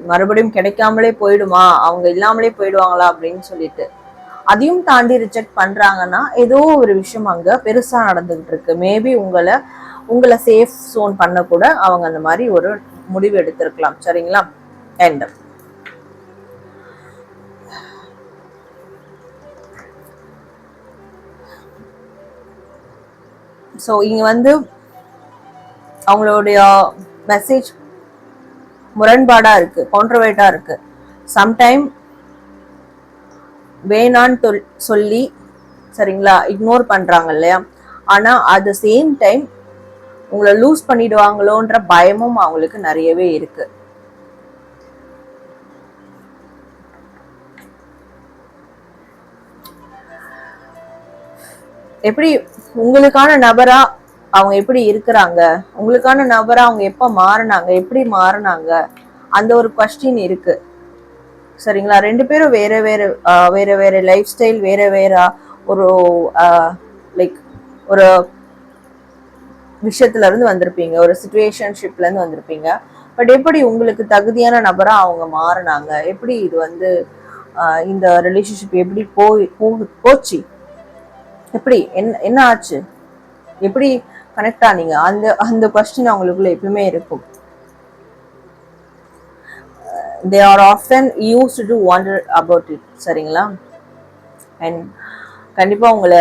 [SPEAKER 1] மறுபடியும் கிடைக்காமலே போயிடுமா, அவங்க இல்லாமலே போயிடுவாங்களா அப்படின்னு சொல்லிட்டு. அதையும் தாண்டி ரிஜெக்ட் பண்றாங்கன்னா ஏதோ ஒரு விஷயம் அங்க பெருசா நடந்துகிட்டு இருக்கு. மேபி உங்களை சேஃப் சோன் பண்ண கூட அவங்க அந்த மாதிரி ஒரு முடிவு எடுத்திருக்கலாம். சரிங்களா? அண்ட் ஸோ இங்க வந்து அவங்களுடைய மெசேஜ் முரண்பாடா இருக்கு, கான்ட்ரவர்ட்டா இருக்கு. சம்டைம் வேணான்னு சொல்லி, சரிங்களா, இக்னோர் பண்றாங்க இல்லையா, ஆனா அட் த சேம் டைம் உங்களை லூஸ் பண்ணிடுவாங்களோன்ற பயமும் அவங்களுக்கு நிறையவே இருக்கு. எப்படி உங்களுக்கான நபரா அவங்க எப்படி இருக்கிறாங்க, உங்களுக்கான நபரா அவங்க எப்ப மாறினாங்க, எப்படி மாறினாங்க, அந்த ஒரு கொஸ்டின் இருக்கு. சரிங்களா? ரெண்டு பேரும் வேற வேற லைஃப் ஸ்டைல், வேற வேற ஒரு லைக் ஒரு விஷயத்துல இருந்து வந்திருப்பீங்க, ஒரு சிச்சுவேஷன்ஷிப்ல இருந்து வந்திருப்பீங்க. பட் எப்படி உங்களுக்கு தகுதியான நபரா அவங்க மாறினாங்க, எப்படி இது வந்து இந்த ரிலேஷன்ஷிப் எப்படி போச்சு, எப்படி என்ன ஆச்சு, எப்படி கனெக்ட் ஆனீங்க, அந்த அந்த கொஸ்டின் அவங்களுக்குள்ள எப்பவுமே இருக்கும். they are often used to wonder about it. சரிங்களா? அண்ட் கண்டிப்பா உங்களை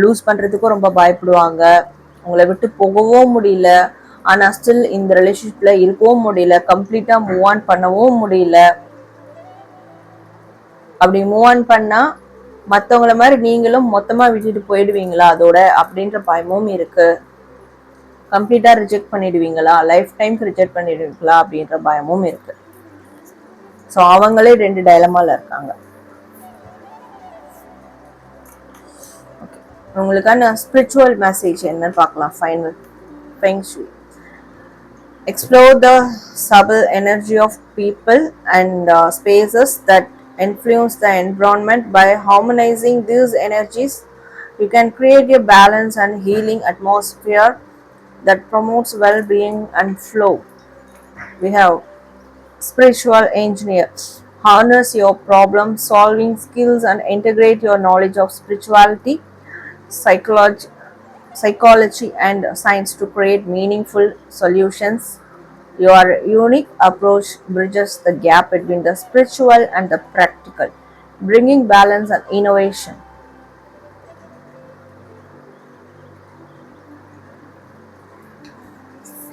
[SPEAKER 1] லூஸ் பண்றதுக்கும் ரொம்ப பயப்படுவாங்க, உங்களை விட்டு போகவும் முடியல, ஆனா ஸ்டில் இந்த ரிலேஷன்ஷிப்ல இருக்கவும் முடியல, கம்ப்ளீட்டா மூவ் ஆன் பண்ணவும் முடியல. அப்படி மூவ் ஆன் பண்ணா மற்றவங்கள மாதிரி நீங்களும் மொத்தமா விட்டுட்டு போயிடுவீங்களா அதோட அப்படின்ற பயமும் இருக்கு. கம்ப்ளீட்டா ரிஜெக்ட் பண்ணிடுவீங்களா, லைஃப் டைம்க்கு ரிஜெக்ட் பண்ணிடுவீங்களா அப்படின்ற பயமும் இருக்கு. ஸோ அவங்களே ரெண்டு டைலமால இருக்காங்க. உங்களுக்கான ஸ்பிரிச்சுவல் மெசேஜ் என்னன்னு பார்க்கலாம். Final feng shui. Explore the subtle energy of people and spaces that influence the environment. By harmonizing these energies, you can create a balanced and healing atmosphere that promotes well-being and flow. We have spiritual engineer. Harness your problem solving skills and integrate your knowledge of spirituality, psychology and science to create meaningful solutions. Your unique approach bridges the gap between the spiritual and the practical, bringing balance and innovation.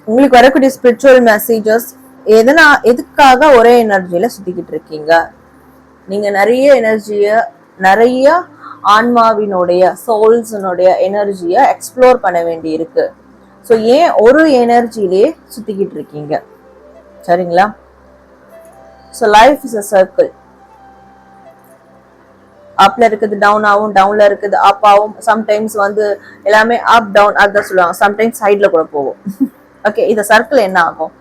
[SPEAKER 1] உங்களுக்கு வரக்கூடிய spiritual messages எதுக்காக ஒரே எனர்ஜியில சுத்திக்கிட்டு இருக்கீங்க, நீங்க நிறைய எனர்ஜிய, நிறைய ஆன்மாவினுடைய சோல்ஸினுடைய எனர்ஜியை எக்ஸ்ப்ளோர் பண்ண வேண்டி இருக்கு. ஸோ ஏன் ஒரு எனர்ஜிலே சுத்திக்கிட்டு இருக்கீங்க? சரிங்களா? So life is a circle. அப்ல இருக்குது டவுன் ஆகும், டவுன்ல இருக்குது அப் ஆகும். சம்டைம்ஸ் வந்து எல்லாமே அப் டவுன் அதுதான் சொல்லுவாங்க. சம்டைம்ஸ் சைட்ல கூட போகும். ஓகே, இந்த சர்க்கிள் என்ன ஆகும்?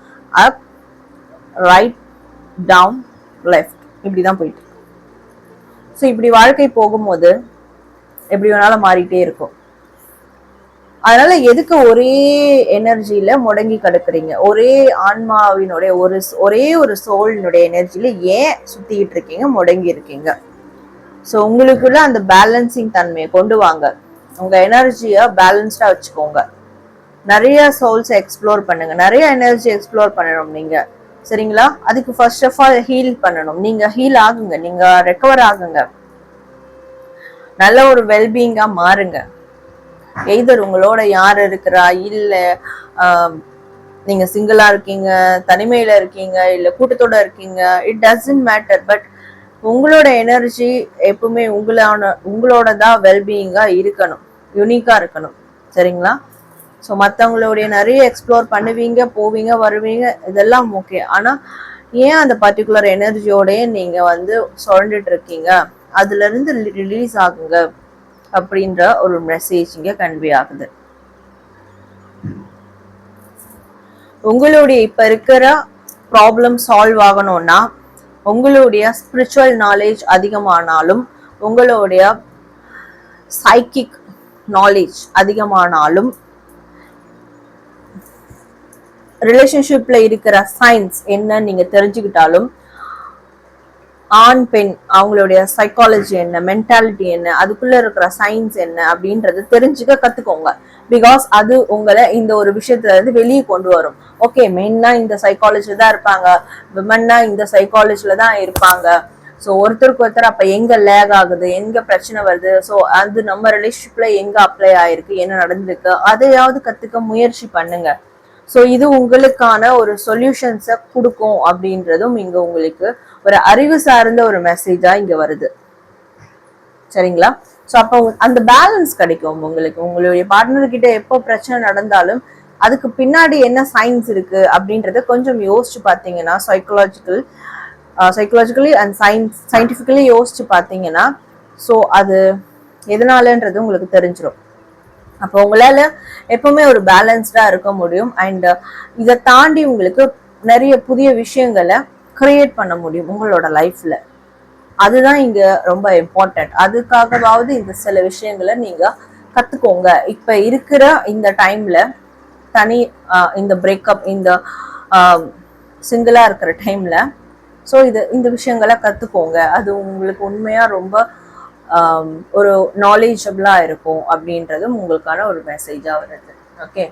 [SPEAKER 1] அப், ரைட், டவுன், லெஃப்ட், இப்படிதான் போயிட்டு. ஸோ இப்படி வாழ்க்கை போகும்போது எப்படி வேணாலும் மாறிட்டே இருக்கும். அதனால எதுக்கு ஒரே எனர்ஜியில முடங்கி கிடக்குறீங்க? ஒரே ஆன்மாவினுடைய ஒரே ஒரு சோலினுடைய எனர்ஜியில ஏன் சுத்திக்கிட்டு இருக்கீங்க, முடங்கி இருக்கீங்க? ஸோ உங்களுக்குள்ள அந்த பேலன்சிங் தன்மையை கொண்டு வாங்க. உங்க எனர்ஜியை பேலன்ஸ்டா வச்சுக்கோங்க. நிறைய சோல்ஸ் எக்ஸ்ப்ளோர் பண்ணுங்க, நிறைய எனர்ஜி எக்ஸ்ப்ளோர் பண்ணணும் நீங்க. சரிங்களா? அதுக்கு ஃபர்ஸ்ட் ஆஃப் ஆல் ஹீல் பண்ணணும். நீங்க ஹீல் ஆகுங்க, நீங்க ரெக்கவர் ஆகுங்க, நல்ல ஒரு வெல்பீயிங்கா மாறுங்க. எய்தர் உங்களோட யார் இருக்கிறா, இல்ல நீங்க சிங்கிளா இருக்கீங்க, தனிமையில இருக்கீங்க, இல்ல கூட்டத்தோட இருக்கீங்க, இட் டசன்ட் மேட்டர். பட் உங்களோட எனர்ஜி எப்பவுமே உங்களோட தான் வெல்பீயிங்கா இருக்கணும், யூனிக்கா இருக்கணும். சரிங்களா? ஸோ மற்றவங்களுடைய நிறைய எக்ஸ்ப்ளோர் பண்ணுவீங்க, போவீங்க, வருவீங்க, இதெல்லாம் ஓகே. ஆனா ஏன் அந்த பர்டிகுலர் எனர்ஜியோடய நீங்க வந்து சுரண்டுட்டு இருக்கீங்க அதுல இருந்து ரிலீஸ் ஆகுங்க அப்படின்ற ஒரு மெசேஜ் இங்க கன்வே ஆகுது. உங்களுடைய இப்ப இருக்கிற ப்ராப்ளம் சால்வ் ஆகணும்னா உங்களுடைய ஸ்பிரிச்சுவல் நாலேஜ் அதிகமானாலும் உங்களுடைய சைக்கிக் நாலேஜ் அதிகமானாலும் ரிலேஷன்ஷிப்ல இருக்கிற சயின்ஸ் என்னன்னு நீங்க தெரிஞ்சுக்கிட்டாலும் ஆண் பெண் அவங்களுடைய சைக்காலஜி என்ன, மென்டாலிட்டி என்ன, அதுக்குள்ள இருக்கிற சயின்ஸ் என்ன அப்படின்றது தெரிஞ்சுக்க கத்துக்கோங்க. பிகாஸ் அது உங்களை இந்த ஒரு விஷயத்துல இருந்து வெளியே கொண்டு வரும். ஓகே, மென்னா இந்த சைக்காலஜில தான் இருப்பாங்க, விமன்னா இந்த சைக்காலஜில தான் இருப்பாங்க. ஸோ ஒருத்தருக்கு ஒருத்தர் அப்ப எங்க லேக் ஆகுது, எங்க பிரச்சனை வருது, ஸோ அது நம்ம ரிலேஷன்ஷிப்ல எங்க அப்ளை ஆயிருக்கு, என்ன நடந்திருக்கு, அதையாவது கத்துக்க முயற்சி பண்ணுங்க. ஸோ இது உங்களுக்கான ஒரு சொல்யூஷன்ஸை கொடுக்கும் அப்படின்றதும் இங்க உங்களுக்கு ஒரு அறிவு சார்ந்த ஒரு மெசேஜா இங்க வருது. சரிங்களா? ஸோ அப்போ அந்த பேலன்ஸ் கிடைக்கும் உங்களுக்கு. உங்களுடைய பார்ட்னர் கிட்ட எப்போ பிரச்சனை நடந்தாலும் அதுக்கு பின்னாடி என்ன சயின்ஸ் இருக்கு அப்படின்றத கொஞ்சம் யோசிச்சு பார்த்தீங்கன்னா, சைக்கலாஜிக்கலி அண்ட் சயின்டிஃபிக்கலி யோசிச்சு பார்த்தீங்கன்னா, ஸோ அது எதனாலன்றது உங்களுக்கு தெரிஞ்சிடும். அப்போ உங்களால எப்பவுமே ஒரு பேலன்ஸ்டா இருக்க முடியும். அண்ட் இதை தாண்டி உங்களுக்கு நிறைய புதிய விஷயங்களை கிரியேட் பண்ண முடியும் உங்களோட லைஃப்ல. அதுதான் இங்க ரொம்ப இம்பார்ட்டன்ட். அதுக்காகவாவது இந்த சில விஷயங்களை நீங்க கத்துக்கோங்க. இப்ப இருக்கிற இந்த டைம்ல தனி இந்த பிரேக்கப், இந்த சிங்கிளா இருக்கிற டைம்ல ஸோ இந்த விஷயங்களை கத்துக்கோங்க. அது உங்களுக்கு உண்மையா ரொம்ப ஒரு நாலேஜபிளா இருக்கும் அப்படின்றதும் உங்களுக்கான ஒரு மெசேஜா வருது. ஓகே,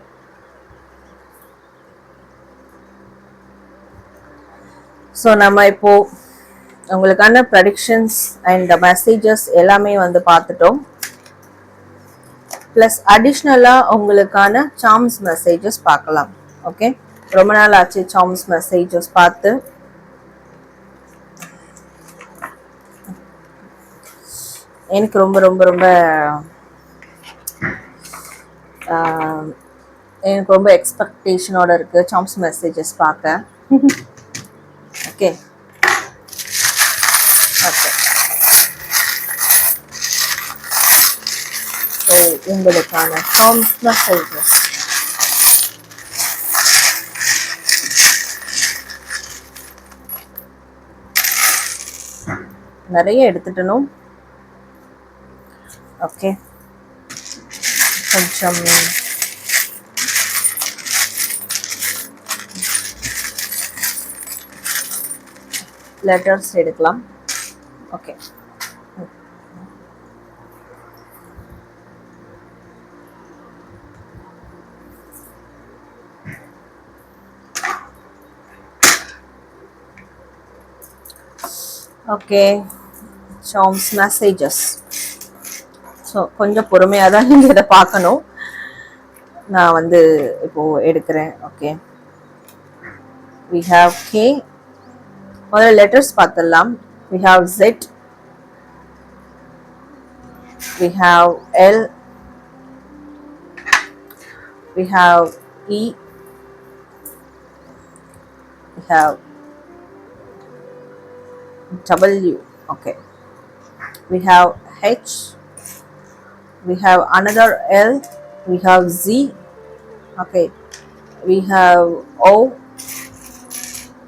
[SPEAKER 1] ஸோ நம்ம இப்போ உங்களுக்கான ப்ரெடிக்ஷன்ஸ் அண்ட் மெசேஜஸ் எல்லாமே வந்து பார்த்துட்டோம். பிளஸ் அடிஷ்னலா உங்களுக்கான சார்ம்ஸ் மெசேஜஸ் பார்க்கலாம். ஓகே, ரொம்ப நாள் ஆச்சு சார்ம்ஸ் மெசேஜஸ் பார்த்து. எனக்கு ரொம்ப ரொம்ப ரொம்ப எனக்கு ரொம்ப எக்ஸ்பெக்டேஷனோட இருக்கு சார்ம்ஸ் மெசேஜஸ் பார்க்க. ஓகே ஓகே, ஸோ உங்களுக்கான சார்ம்ஸ் மெசேஜஸ் நிறைய எடுத்துட்டணும். ஓகே, கொஞ்சம் லெட்டர்ஸ் எடுக்கலாம். Okay, okay, charms messages. So கொஞ்சம் பொறுமையாக தான் நீங்கள் இதை பார்க்கணும். நான் வந்து இப்போ எடுக்கிறேன். Okay, we have K. முதல்ல லெட்டர்ஸ் பார்த்துடலாம். we have Z, we have L, we have E, we have W. Okay, we have H, we have another L, we have Z. Okay, we have O,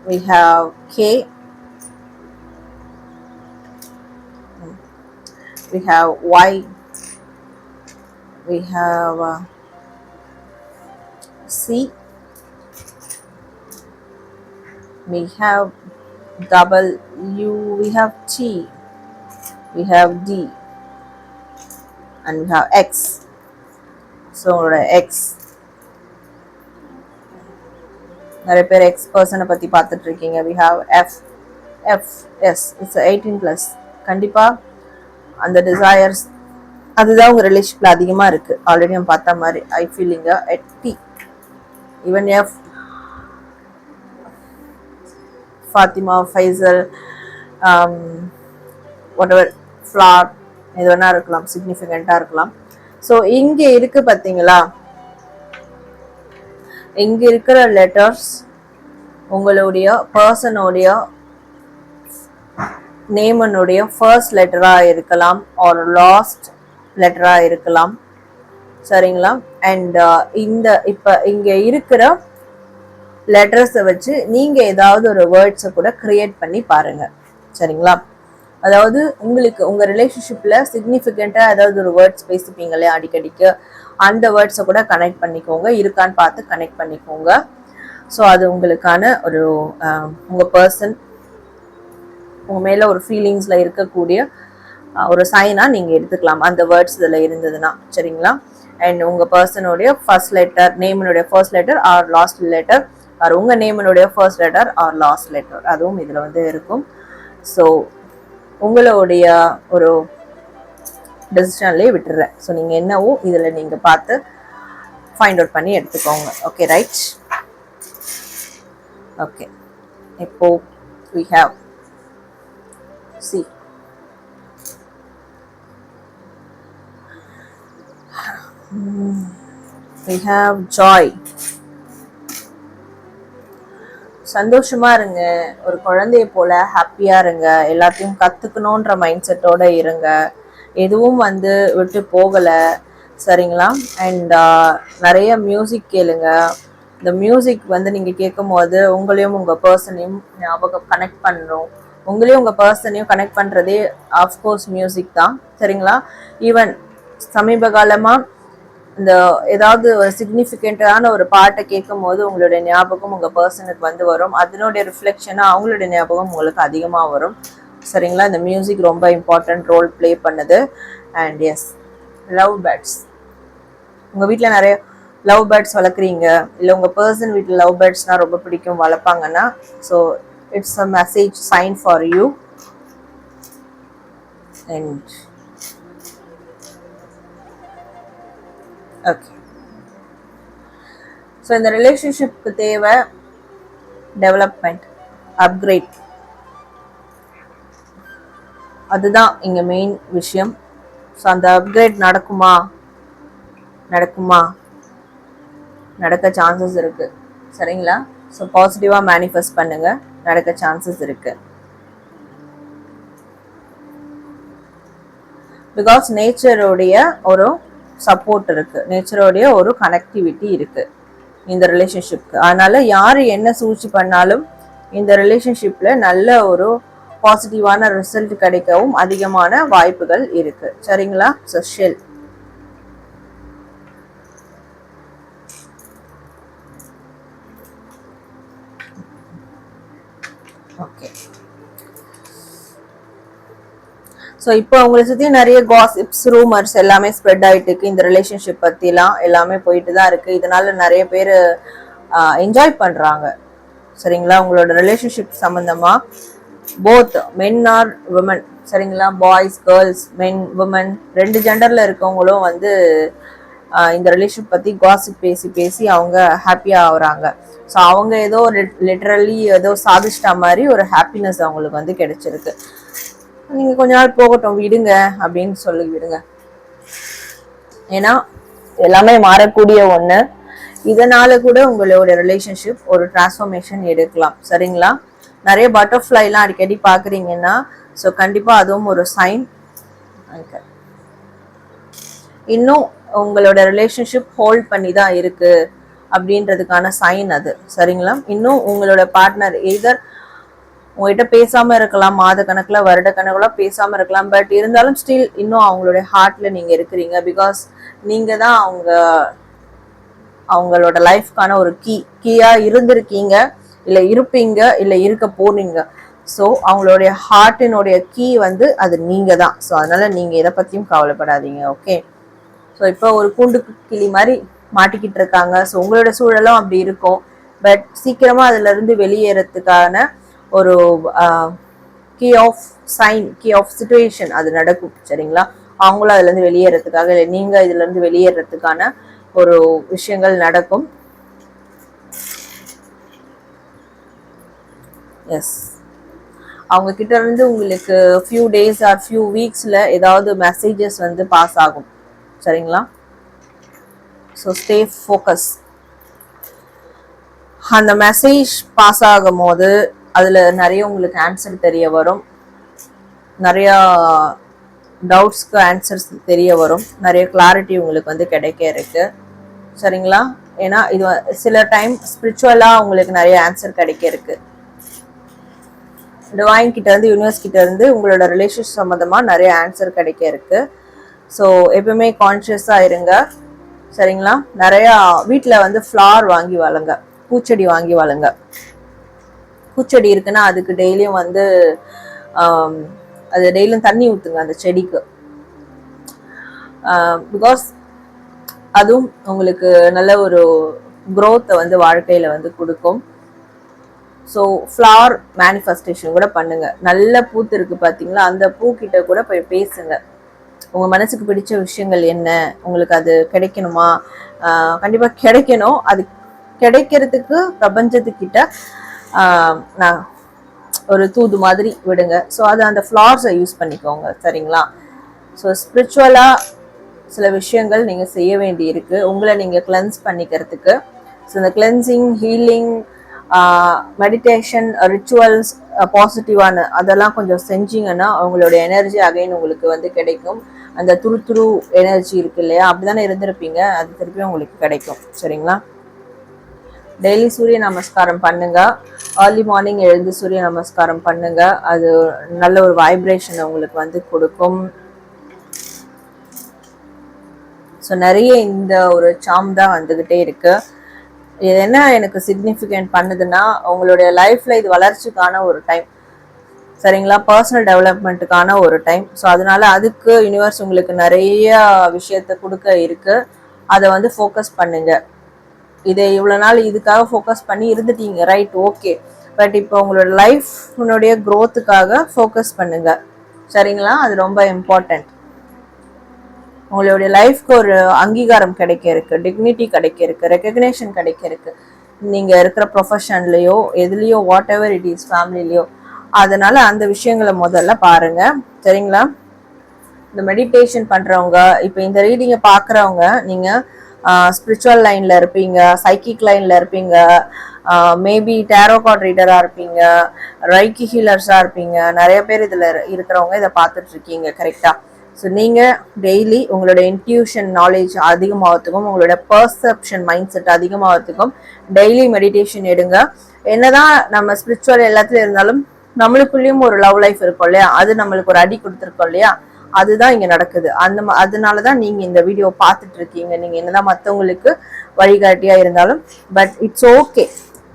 [SPEAKER 1] we have K, we have Y, we have C, we have W, we have T, we have D, and we have X. So X, நிறைய பேர் X பர்சனை பற்றி பார்த்துட்டு இருக்கீங்க. we have F, yes, it's 18+. கண்டிப்பாக அந்த desires அதுதான் உங்கள் ரிலேஷன்ஷிப்பில் அதிகமாக இருக்குது. ஆல்ரெடி நம்ம பார்த்த மாதிரி ஐ ஃபீலிங்க at T, even F, Fatima, Faisal, whatever, ஃப்ளார், எது வேணா இருக்கலாம், சிக்னிஃபிகண்ட்டாக இருக்கலாம். ஸோ இங்கே இருக்கு பார்த்தீங்களா, இங்க இருக்கிற லெட்டர்ஸ் உங்களுடைய பர்சனுடைய நேமனுடைய ஃபர்ஸ்ட் லெட்டராக இருக்கலாம் ஆர் லாஸ்ட் லெட்டராக இருக்கலாம். சரிங்களா? அண்ட் இப்போ இங்கே இருக்கிற லெட்டர்ஸை வச்சு நீங்கள் ஏதாவது ஒரு வேர்ட்ஸை கூட கிரியேட் பண்ணி பாருங்கள். சரிங்களா? அதாவது உங்களுக்கு உங்கள் ரிலேஷன்ஷிப்பில் சிக்னிஃபிகண்ட்டாக ஏதாவது ஒரு வேர்ட்ஸ் பேசிப்பீங்களே அடிக்கடிக்கு, அந்த வேர்ட்ஸை கூட கனெக்ட் பண்ணிக்கோங்க, இருக்கான்னு பார்த்து கனெக்ட் பண்ணிக்கோங்க. ஸோ அது உங்களுக்கான ஒரு உங்கள் பர்சன் உங்கள் மேலே ஒரு ஃபீலிங்ஸில் இருக்கக்கூடிய ஒரு சைனாக நீங்கள் எடுத்துக்கலாம் அந்த வேர்ட்ஸ் இதில் இருந்ததுன்னா. சரிங்களா? அண்ட் உங்கள் பர்சனுடைய ஃபர்ஸ்ட் லெட்டர், நேமனுடைய first letter or last letter, or உங்கள் நேமனுடைய first letter or last letter, அதுவும் இதில் வந்து இருக்கும். ஸோ உங்களுடைய ஒரு டெசிஷன்லேயே விட்டுறேன். ஸோ நீங்கள் என்னவோ இதில் நீங்கள் பார்த்து ஃபைண்ட் அவுட் பண்ணி எடுத்துக்கோங்க. Okay, right? ஓகே, இப்போ we have see we have joy. சந்தோஷமா இருங்க, ஒரு குழந்தைய போல ஹாப்பியா இருங்க, எல்லாத்தையும் கத்துக்கணுன்ற மைண்ட் செட்டோட இருங்க, எதுவும் வந்து விட்டு போகல. சரிங்களா? அண்ட் நிறைய மியூசிக் கேளுங்க. இந்த மியூசிக் வந்து நீங்க கேட்கும் போது உங்களையும் உங்க பர்சனையும் ஞாபகம் கனெக்ட் பண்ணுறோம். உங்களையும் உங்க பர்சனையும் கனெக்ட் பண்றதே ஆஃப்கோர்ஸ் மியூசிக் தான். சரிங்களா? ஈவன் சமீப காலமா இந்த ஏதாவது ஒரு சிக்னிஃபிகண்டான ஒரு பாட்டை கேட்கும் போது உங்களுடைய ஞாபகம் உங்க பர்சனுக்கு வந்து வரும். அதனுடைய ரிஃப்ளெக்ஷனா அவங்களுடைய ஞாபகம் உங்களுக்கு அதிகமாக வரும். சரிங்களா? இந்த மியூசிக் ரொம்ப இம்பார்ட்டன்ட் ரோல் பிளே பண்ணுது. அண்ட் எஸ், லவ் பேர்ட்ஸ், உங்க வீட்டில் நிறைய லவ் பேர்ட்ஸ் வளர்க்குறீங்க, இல்லை உங்க பர்சன் வீட்டில் லவ் பேர்ட்ஸ்னா ரொம்ப பிடிக்கும் வளர்ப்பாங்கன்னா, so it's a message sign for you. And okay, so இந்த ரிலேஷன்ஷிப்க்கு தேவை டெவலப்மெண்ட், அப்கிரேட், அதுதான் இங்கே மெயின் விஷயம். ஸோ அந்த அப்கிரேட் நடக்குமா? நடக்க சான்சஸ் இருக்கு. சரிங்களா? ஸோ பாசிட்டிவாக மேனிஃபெஸ்ட் பண்ணுங்க, நடக்க சான்சஸ் இருக்கு. பிகாஸ் நேச்சருடைய ஒரு சப்போர்ட் இருக்கு, நேச்சரோடைய ஒரு கனெக்டிவிட்டி இருக்கு இந்த ரிலேஷன்ஷிப்க்கு. அதனால யாரு என்ன சூழ்ச்சி பண்ணாலும் இந்த ரிலேஷன்ஷிப்ல நல்ல ஒரு பாசிட்டிவான ரிசல்ட் கிடைக்கவும் அதிகமான வாய்ப்புகள் இருக்கு. சரிங்களா? Shell okay. ஸோ இப்போ உங்களை சுற்றி நிறைய காசிப்ஸ், ரூமர்ஸ் எல்லாமே ஸ்ப்ரெட் ஆகிட்டு இருக்கு. இந்த ரிலேஷன்ஷிப் பற்றிலாம் எல்லாமே போயிட்டு தான் இருக்கு. இதனால நிறைய பேர் என்ஜாய் பண்ணுறாங்க. சரிங்களா? உங்களோட ரிலேஷன்ஷிப் சம்மந்தமாக போத் மென் ஆர் விமன், சரிங்களா, பாய்ஸ் கேர்ள்ஸ், மென் விமன், ரெண்டு ஜெண்டரில் இருக்கவங்களும் வந்து இந்த ரிலேஷன்ஷிப் பற்றி காசிப் பேசி பேசி அவங்க ஹாப்பியாக ஆகுறாங்க. ஸோ அவங்க ஏதோ லிட்ரலி ஏதோ சாதிச்சிட்டா மாதிரி ஒரு ஹாப்பினஸ் அவங்களுக்கு வந்து கிடைச்சிருக்கு. நீங்கள் கொஞ்ச நாள் போகட்டும் விடுங்க அப்படின்னு சொல்லி விடுங்க. ஏன்னா எல்லாமே மாறக்கூடிய ஒன்று. இதனால கூட உங்களோட ரிலேஷன்ஷிப் ஒரு டிரான்ஸ்ஃபர்மேஷன் எடுக்கலாம். சரிங்களா? நிறைய பட்டர்ஃப்ளைலாம் அடிக்கடி பார்க்குறீங்கன்னா, ஸோ கண்டிப்பாக அதுவும் ஒரு சைன். இன்னும் உங்களோட ரிலேஷன்ஷிப் ஹோல்ட் பண்ணி தான் இருக்கு அப்படின்றதுக்கான சைன் அது. சரிங்களா? இன்னும் உங்களோட பார்ட்னர் எதர் உங்ககிட்ட பேசாம இருக்கலாம், மாத கணக்குல வருட கணக்குல பேசாம இருக்கலாம், பட் இருந்தாலும் ஸ்டில் இன்னும் அவங்களுடைய ஹார்ட்ல நீங்க இருக்கிறீங்க. பிகாஸ் நீங்க தான் அவங்களோட லைஃப்கான ஒரு கீயா இருந்திருக்கீங்க, இல்லை இருப்பீங்க, இல்லை இருக்க போனீங்க. ஸோ அவங்களுடைய ஹார்ட்டினுடைய கீ வந்து அது நீங்க தான். ஸோ அதனால நீங்க இதை பத்தியும் கவலைப்படாதீங்க. ஓகே. ஸோ இப்போ ஒரு கூண்டு கிளி மாதிரி மாட்டிக்கிட்டு இருக்காங்க. ஸோ உங்களோட சூழலும் அப்படி இருக்கும். பட் சீக்கிரமா அதுல இருந்து வெளியேறதுக்கான ஒரு key of sign, key of situation அது நடக்கும். சரிங்களா? அவங்களும் அதுல இருந்து வெளியேறதுக்காக, இல்லை நீங்க இதுல இருந்து வெளியேறதுக்கான ஒரு விஷயங்கள் நடக்கும். எஸ், அவங்க கிட்ட இருந்து உங்களுக்கு ஃபியூ டேஸ் ஆர் ஃபியூ வீக்ஸ்ல ஏதாவது மெசேஜஸ் வந்து பாஸ் ஆகும். சரிங்களா? So stay focus. அந்த மெசேஜ் பாஸ் ஆகும் போது அதுல நிறைய உங்களுக்கு ஆன்சர் தெரிய வரும். நிறையா டவுட்ஸ்க்கு ஆன்சர்ஸ் தெரிய வரும், நிறைய கிளாரிட்டி உங்களுக்கு வந்து கிடைக்க இருக்கு. சரிங்களா? ஏன்னா இது சில டைம் ஸ்பிரிச்சுவலாக உங்களுக்கு நிறைய ஆன்சர் கிடைக்க இருக்கு. டிவைன் கிட்ட இருந்து, யூனிவர்ஸ் கிட்ட இருந்து உங்களோட ரிலேஷன்ஷிப் சம்மந்தமாக நிறைய ஆன்சர் கிடைக்க இருக்கு. ஸோ எப்பவுமே கான்ஷியஸாக இருங்க. சரிங்களா? நிறையா வீட்டில் வந்து ஃப்ளவர் வாங்கி வளங்க, பூச்செடி வாங்கி வளங்க. பூச்செடி இருக்குன்னா அதுக்கு டெய்லியும் வந்து அது டெய்லியும் தண்ணி ஊற்றுங்க அந்த செடிக்கு. பிகாஸ் அதுவும் உங்களுக்கு நல்ல ஒரு க்ரோத்தை வந்து வாழ்க்கையில் வந்து கொடுக்கும். ஸோ ஃப்ளவர் மேனிஃபெஸ்டேஷன் கூட பண்ணுங்க. நல்ல பூத்து இருக்கு பார்த்தீங்களா, அந்த பூக்கிட்ட கூட போய் பேசுங்க. உங்கள் மனசுக்கு பிடிச்ச விஷயங்கள் என்ன, உங்களுக்கு அது கிடைக்கணுமா, கண்டிப்பாக கிடைக்கணும். அது கிடைக்கிறதுக்கு பிரபஞ்சத்துக்கிட்ட நான் ஒரு தூது மாதிரி விடுங்க. ஸோ அது அந்த ஃப்ளவர்ஸை யூஸ் பண்ணிக்கோங்க. சரிங்களா? ஸோ ஸ்பிரிச்சுவலாக சில விஷயங்கள் நீங்கள் செய்ய வேண்டி இருக்கு, உங்களை நீங்கள் கிளென்ஸ் பண்ணிக்கிறதுக்கு. ஸோ இந்த கிளென்சிங், ஹீலிங், மெடிடேஷன், ரிச்சுவல்ஸ், பாசிட்டிவான அதெல்லாம் கொஞ்சம் செஞ்சீங்கன்னா அவங்களுடைய எனர்ஜி அகைன் உங்களுக்கு வந்து கிடைக்கும். அந்த துரு எனர்ஜி இருக்கு இல்லையா, அப்படிதானே இருந்திருப்பீங்க, அது திருப்பி உங்களுக்கு கிடைக்கும். சரிங்களா? டெய்லி சூரிய நமஸ்காரம் பண்ணுங்க. ஏர்லி மார்னிங் எழுந்து சூரிய நமஸ்காரம் பண்ணுங்க. அது நல்ல ஒரு வைப்ரேஷன் உங்களுக்கு வந்து கொடுக்கும். ஸோ நிறைய இந்த ஒரு சாம் தான் வந்துகிட்டே இருக்கு. இது என்ன எனக்கு சிக்னிஃபிகண்ட் பண்ணுதுன்னா, உங்களுடைய லைஃப்ல இது வளர்ச்சிக்கான ஒரு டைம். சரிங்களா? பர்சனல் டெவலப்மெண்ட்டுக்கான ஒரு டைம். ஸோ அதனால அதுக்கு யூனிவர்ஸ் உங்களுக்கு நிறைய விஷயத்த கொடுக்க இருக்கு. அதை வந்து ஃபோக்கஸ் பண்ணுங்க. இதை இவ்வளோ நாள் இதுக்காக ஃபோக்கஸ் பண்ணி இருந்துட்டீங்க, ரைட், ஓகே. பட் இப்போ உங்களோட லைஃப்னுடைய க்ரோத்துக்காக ஃபோக்கஸ் பண்ணுங்க. சரிங்களா? அது ரொம்ப இம்பார்ட்டன்ட். உங்களுடைய லைஃப்க்கு ஒரு அங்கீகாரம் கிடைக்க இருக்கு, டிக்னிட்டி கிடைக்க இருக்கு, ரெக்கக்னேஷன் கிடைக்க இருக்கு. நீங்கள் இருக்கிற ப்ரொஃபஷன்லேயோ எதுலேயோ, வாட் எவர் இட் இஸ், ஃபேமிலிலையோ. அதனால அந்த விஷயங்களை முதல்ல பாருங்க. சரிங்களா? இந்த மெடிடேஷன் பண்ணுறவங்க, இப்போ இந்த ரீடிங்கை பார்க்குறவங்க, நீங்கள் ஸ்பிரிச்சுவல் லைனில் இருப்பீங்க, சைக்கிக் லைனில் இருப்பீங்க, மேபி டேரோ கார்ட் ரீடராக இருப்பீங்க, ரைக்கி ஹீலர்ஸாக இருப்பீங்க. நிறைய பேர் இதில் இருக்கிறவங்க இதை பார்த்துட்ருக்கீங்க. கரெக்டாக? ஸோ நீங்கள் டெய்லி உங்களோட இன்ட்யூஷன் நாலேஜ் அதிகமாகிறதுக்கும், உங்களோட பர்செப்ஷன் மைண்ட் செட் அதிகமாகிறதுக்கும் டெய்லி மெடிடேஷன் எடுங்க. என்னதான் நம்ம ஸ்பிரிச்சுவல் எல்லாத்துலையும் இருந்தாலும் நம்மளுக்குள்ளேயும் ஒரு லவ் லைஃப் இருக்கும் இல்லையா, அது நம்மளுக்கு ஒரு அடி கொடுத்துருக்கோம் இல்லையா, அதுதான் இங்கே நடக்குது. அதனால தான் நீங்கள் இந்த வீடியோ பார்த்துட்டு இருக்கீங்க. நீங்கள் என்னதான் மற்றவங்களுக்கு வழிகாட்டியாக இருந்தாலும், but it's okay,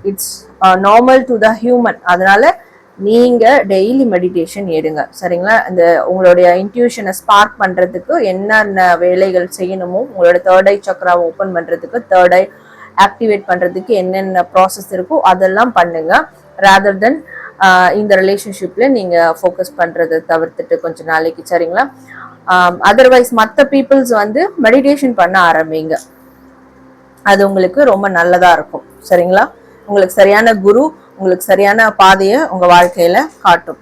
[SPEAKER 1] it's normal to the human. அதனால நீங்கள் டெய்லி மெடிடேஷன் எடுங்க. சரிங்களா? இந்த உங்களுடைய இன்ட்யூஷனை ஸ்பார்க் பண்ணுறதுக்கு என்னென்ன வேலைகள் செய்யணுமோ, உங்களோட தேர்ட் ஐ சக்ராவை ஓப்பன் பண்ணுறதுக்கு, தேர்ட் ஐ ஆக்டிவேட் பண்ணுறதுக்கு என்னென்ன ப்ராசஸ் இருக்கோ அதெல்லாம் பண்ணுங்க. ரேதர் தென் இந்த ரிலேஷன்ஷிப்ல நீங்கள் ஃபோக்கஸ் பண்ணுறதை தவிர்த்துட்டு கொஞ்ச நாளைக்கு. சரிங்களா? அதர்வைஸ் மற்ற பீப்புள்ஸ் வந்து மெடிடேஷன் பண்ண ஆரம்பிங்க. அது உங்களுக்கு ரொம்ப நல்லதாக இருக்கும். சரிங்களா? உங்களுக்கு சரியான குரு உங்களுக்கு சரியான பாதையை உங்க வாழ்க்கையில காட்டும்.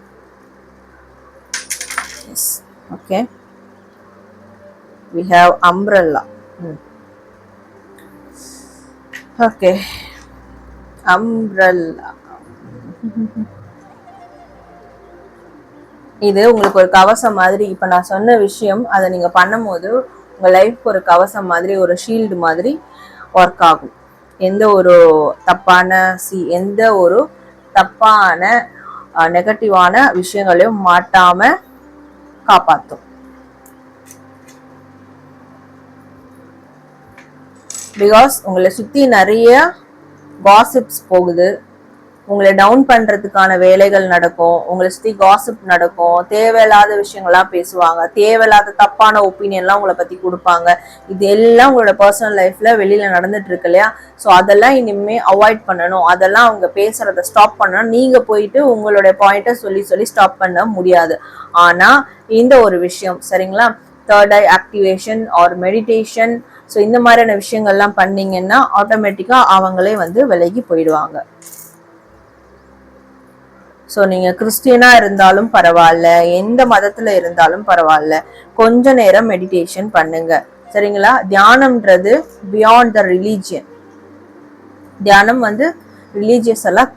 [SPEAKER 1] Okay, we have umbrella. Okay, umbrella. இது உங்களுக்கு ஒரு கவசம் மாதிரி. இப்ப நான் சொன்ன விஷயம் அதை நீங்க பண்ணும்போது உங்க லைஃப்க்கு ஒரு கவசம் மாதிரி, ஒரு ஷீல்டு மாதிரி ஒர்க் ஆகும். எந்த ஒரு தப்பான நெகட்டிவான விஷயங்களையும் மாட்டாம காப்பாற்றும். பிகாஸ் உங்களை சுத்தி நிறைய காசிப்ஸ் போகுது. உங்களை டவுன் பண்றதுக்கான வேலைகள் நடக்கும், உங்களை சுத்தி காசிப் நடக்கும், தேவையில்லாத விஷயங்கள்லாம் பேசுவாங்க, தேவையில்லாத தப்பான ஒப்பீனியன்லாம் உங்களை பத்தி கொடுப்பாங்க. இது எல்லாம் உங்களோட பர்சனல் லைஃப்ல வெளியில நடந்துட்டு இருக்கு இல்லையா? ஸோ அதெல்லாம் இனிமே அவாய்ட் பண்ணணும். அதெல்லாம் அவங்க பேசுறத ஸ்டாப் பண்ணணும். நீங்க போயிட்டு உங்களுடைய பாயிண்ட்டை சொல்லி ஸ்டாப் பண்ண முடியாது. ஆனா இந்த ஒரு விஷயம், சரிங்களா, தேர்ட் ஐ ஆக்டிவேஷன் ஆர் மெடிடேஷன், ஸோ இந்த மாதிரியான விஷயங்கள்லாம் பண்ணீங்கன்னா ஆட்டோமேட்டிக்கா அவங்களே வந்து விலகி போயிடுவாங்க. ஸோ நீங்கள் கிறிஸ்டியனாக இருந்தாலும் பரவாயில்ல, எந்த மதத்தில் இருந்தாலும் பரவாயில்ல, கொஞ்ச நேரம் மெடிடேஷன் பண்ணுங்க. சரிங்களா? தியானம்ன்றது பியாண்ட் த ரிலீஜியன். தியானம் வந்து ரிலீஜியஸ் எல்லாம்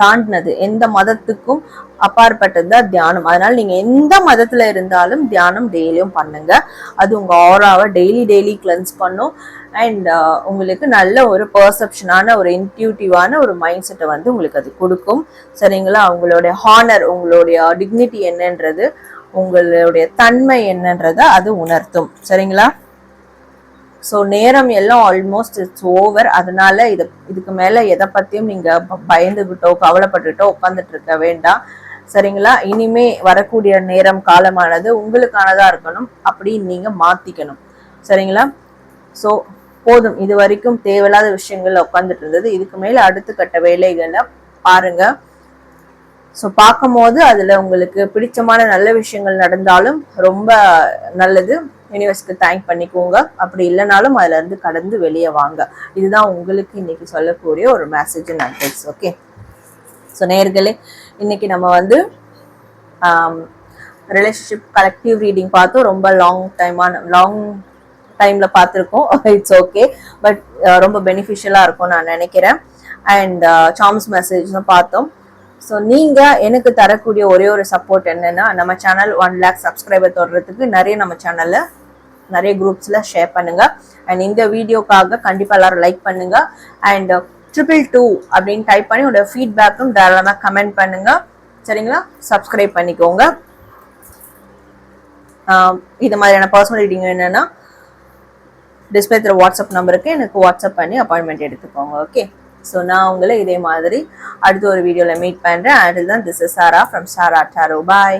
[SPEAKER 1] தாண்டினது. எந்த மதத்துக்கும் அப்பாற்பட்டது தான் தியானம். அதனால நீங்க எந்த மதத்துல இருந்தாலும் தியானம் டெய்லியும் பண்ணுங்க. அது உங்க ஆராவை டெய்லி கிளென்ஸ் பண்ணும். அண்ட் உங்களுக்கு நல்ல ஒரு பெர்செப்ஷனான ஒரு இன்ட்யூட்டிவான ஒரு மைண்ட் செட்டை வந்து உங்களுக்கு அது கொடுக்கும். சரிங்களா? உங்களுடைய ஹானர், உங்களுடைய டிக்னிட்டி என்னன்றது, உங்களுடைய தன்மை என்னன்றத அது உணர்த்தும். சரிங்களா? ஸோ நேரம் எல்லாம் ஆல்மோஸ்ட் இட்ஸ் ஓவர். அதனால இதுக்கு மேல எதை பத்தியும் நீங்க பயந்துகிட்டோ கவலைப்பட்டுட்டோ உட்காந்துட்டு இருக்க வேண்டாம். சரிங்களா? இனிமே வரக்கூடிய நேரம் காலமானது உங்களுக்கானதா இருக்கணும், அப்படின்னு நீங்க மாத்திக்கணும். சரிங்களா? ஸோ போதும், இது வரைக்கும் தேவையில்லாத விஷயங்கள்ல உட்காந்துட்டு இருந்தது. இதுக்கு மேல அடுத்த கட்ட வேலைகளை பாருங்க. ஸோ பார்க்கும் போது அதுல உங்களுக்கு பிடிச்சமான நல்ல விஷயங்கள் நடந்தாலும் ரொம்ப நல்லது. யூனிவர்ஸ்க்கு தேங்க் பண்ணிக்கோங்க. அப்படி இல்லைனாலும் அதுல இருந்து கடந்து வெளியே வாங்க. இதுதான் உங்களுக்கு இன்னைக்கு சொல்லக்கூடிய ஒரு message and advice. Okay, so நேயர்களே, இன்னைக்கு நம்ம வந்து ரிலேஷன்ஷிப் கலெக்டிவ் ரீடிங் பார்த்தோம். ரொம்ப லாங் டைம்ல பார்த்துருக்கோம். இட்ஸ் ஓகே, பட் ரொம்ப பெனிஃபிஷியலா இருக்கும் நான் நினைக்கிறேன். அண்ட் சார்ம்ஸ் மெசேஜ்னும் பார்த்தோம். ஸோ நீங்க எனக்கு தரக்கூடிய ஒரே ஒரு சப்போர்ட் என்னன்னா, நம்ம சேனல் 1 lakh சப்ஸ்கிரைபர் தொடர்றதுக்கு நம்ம சேனல்ல நிறைய குரூப்ஸ்ல ஷேர் பண்ணுங்க. அண்ட் இந்த வீடியோக்காக கண்டிப்பா எல்லாரும் லைக் பண்ணுங்க. அண்ட் 222 அப்படின்னு டைப் பண்ணி உங்களோட ஃபீட்பேக்கும் தாராளமா கமெண்ட் பண்ணுங்க. சரிங்களா? சப்ஸ்கிரைப் பண்ணிக்கோங்க. இது மாதிரியான பர்சனல் ரீடிங் என்னன்னா, டிஸ்பிளே தர வாட்ஸ்அப் நம்பருக்கு எனக்கு வாட்ஸ்அப் பண்ணி அப்பாயின்மெண்ட் எடுத்துக்கோங்க. ஓகே, ஸோ நான் உங்களை இதே மாதிரி அடுத்த ஒரு வீடியோவில் மீட் பண்ணுறேன். Until then, this is Sara from Sara Taro. Bye.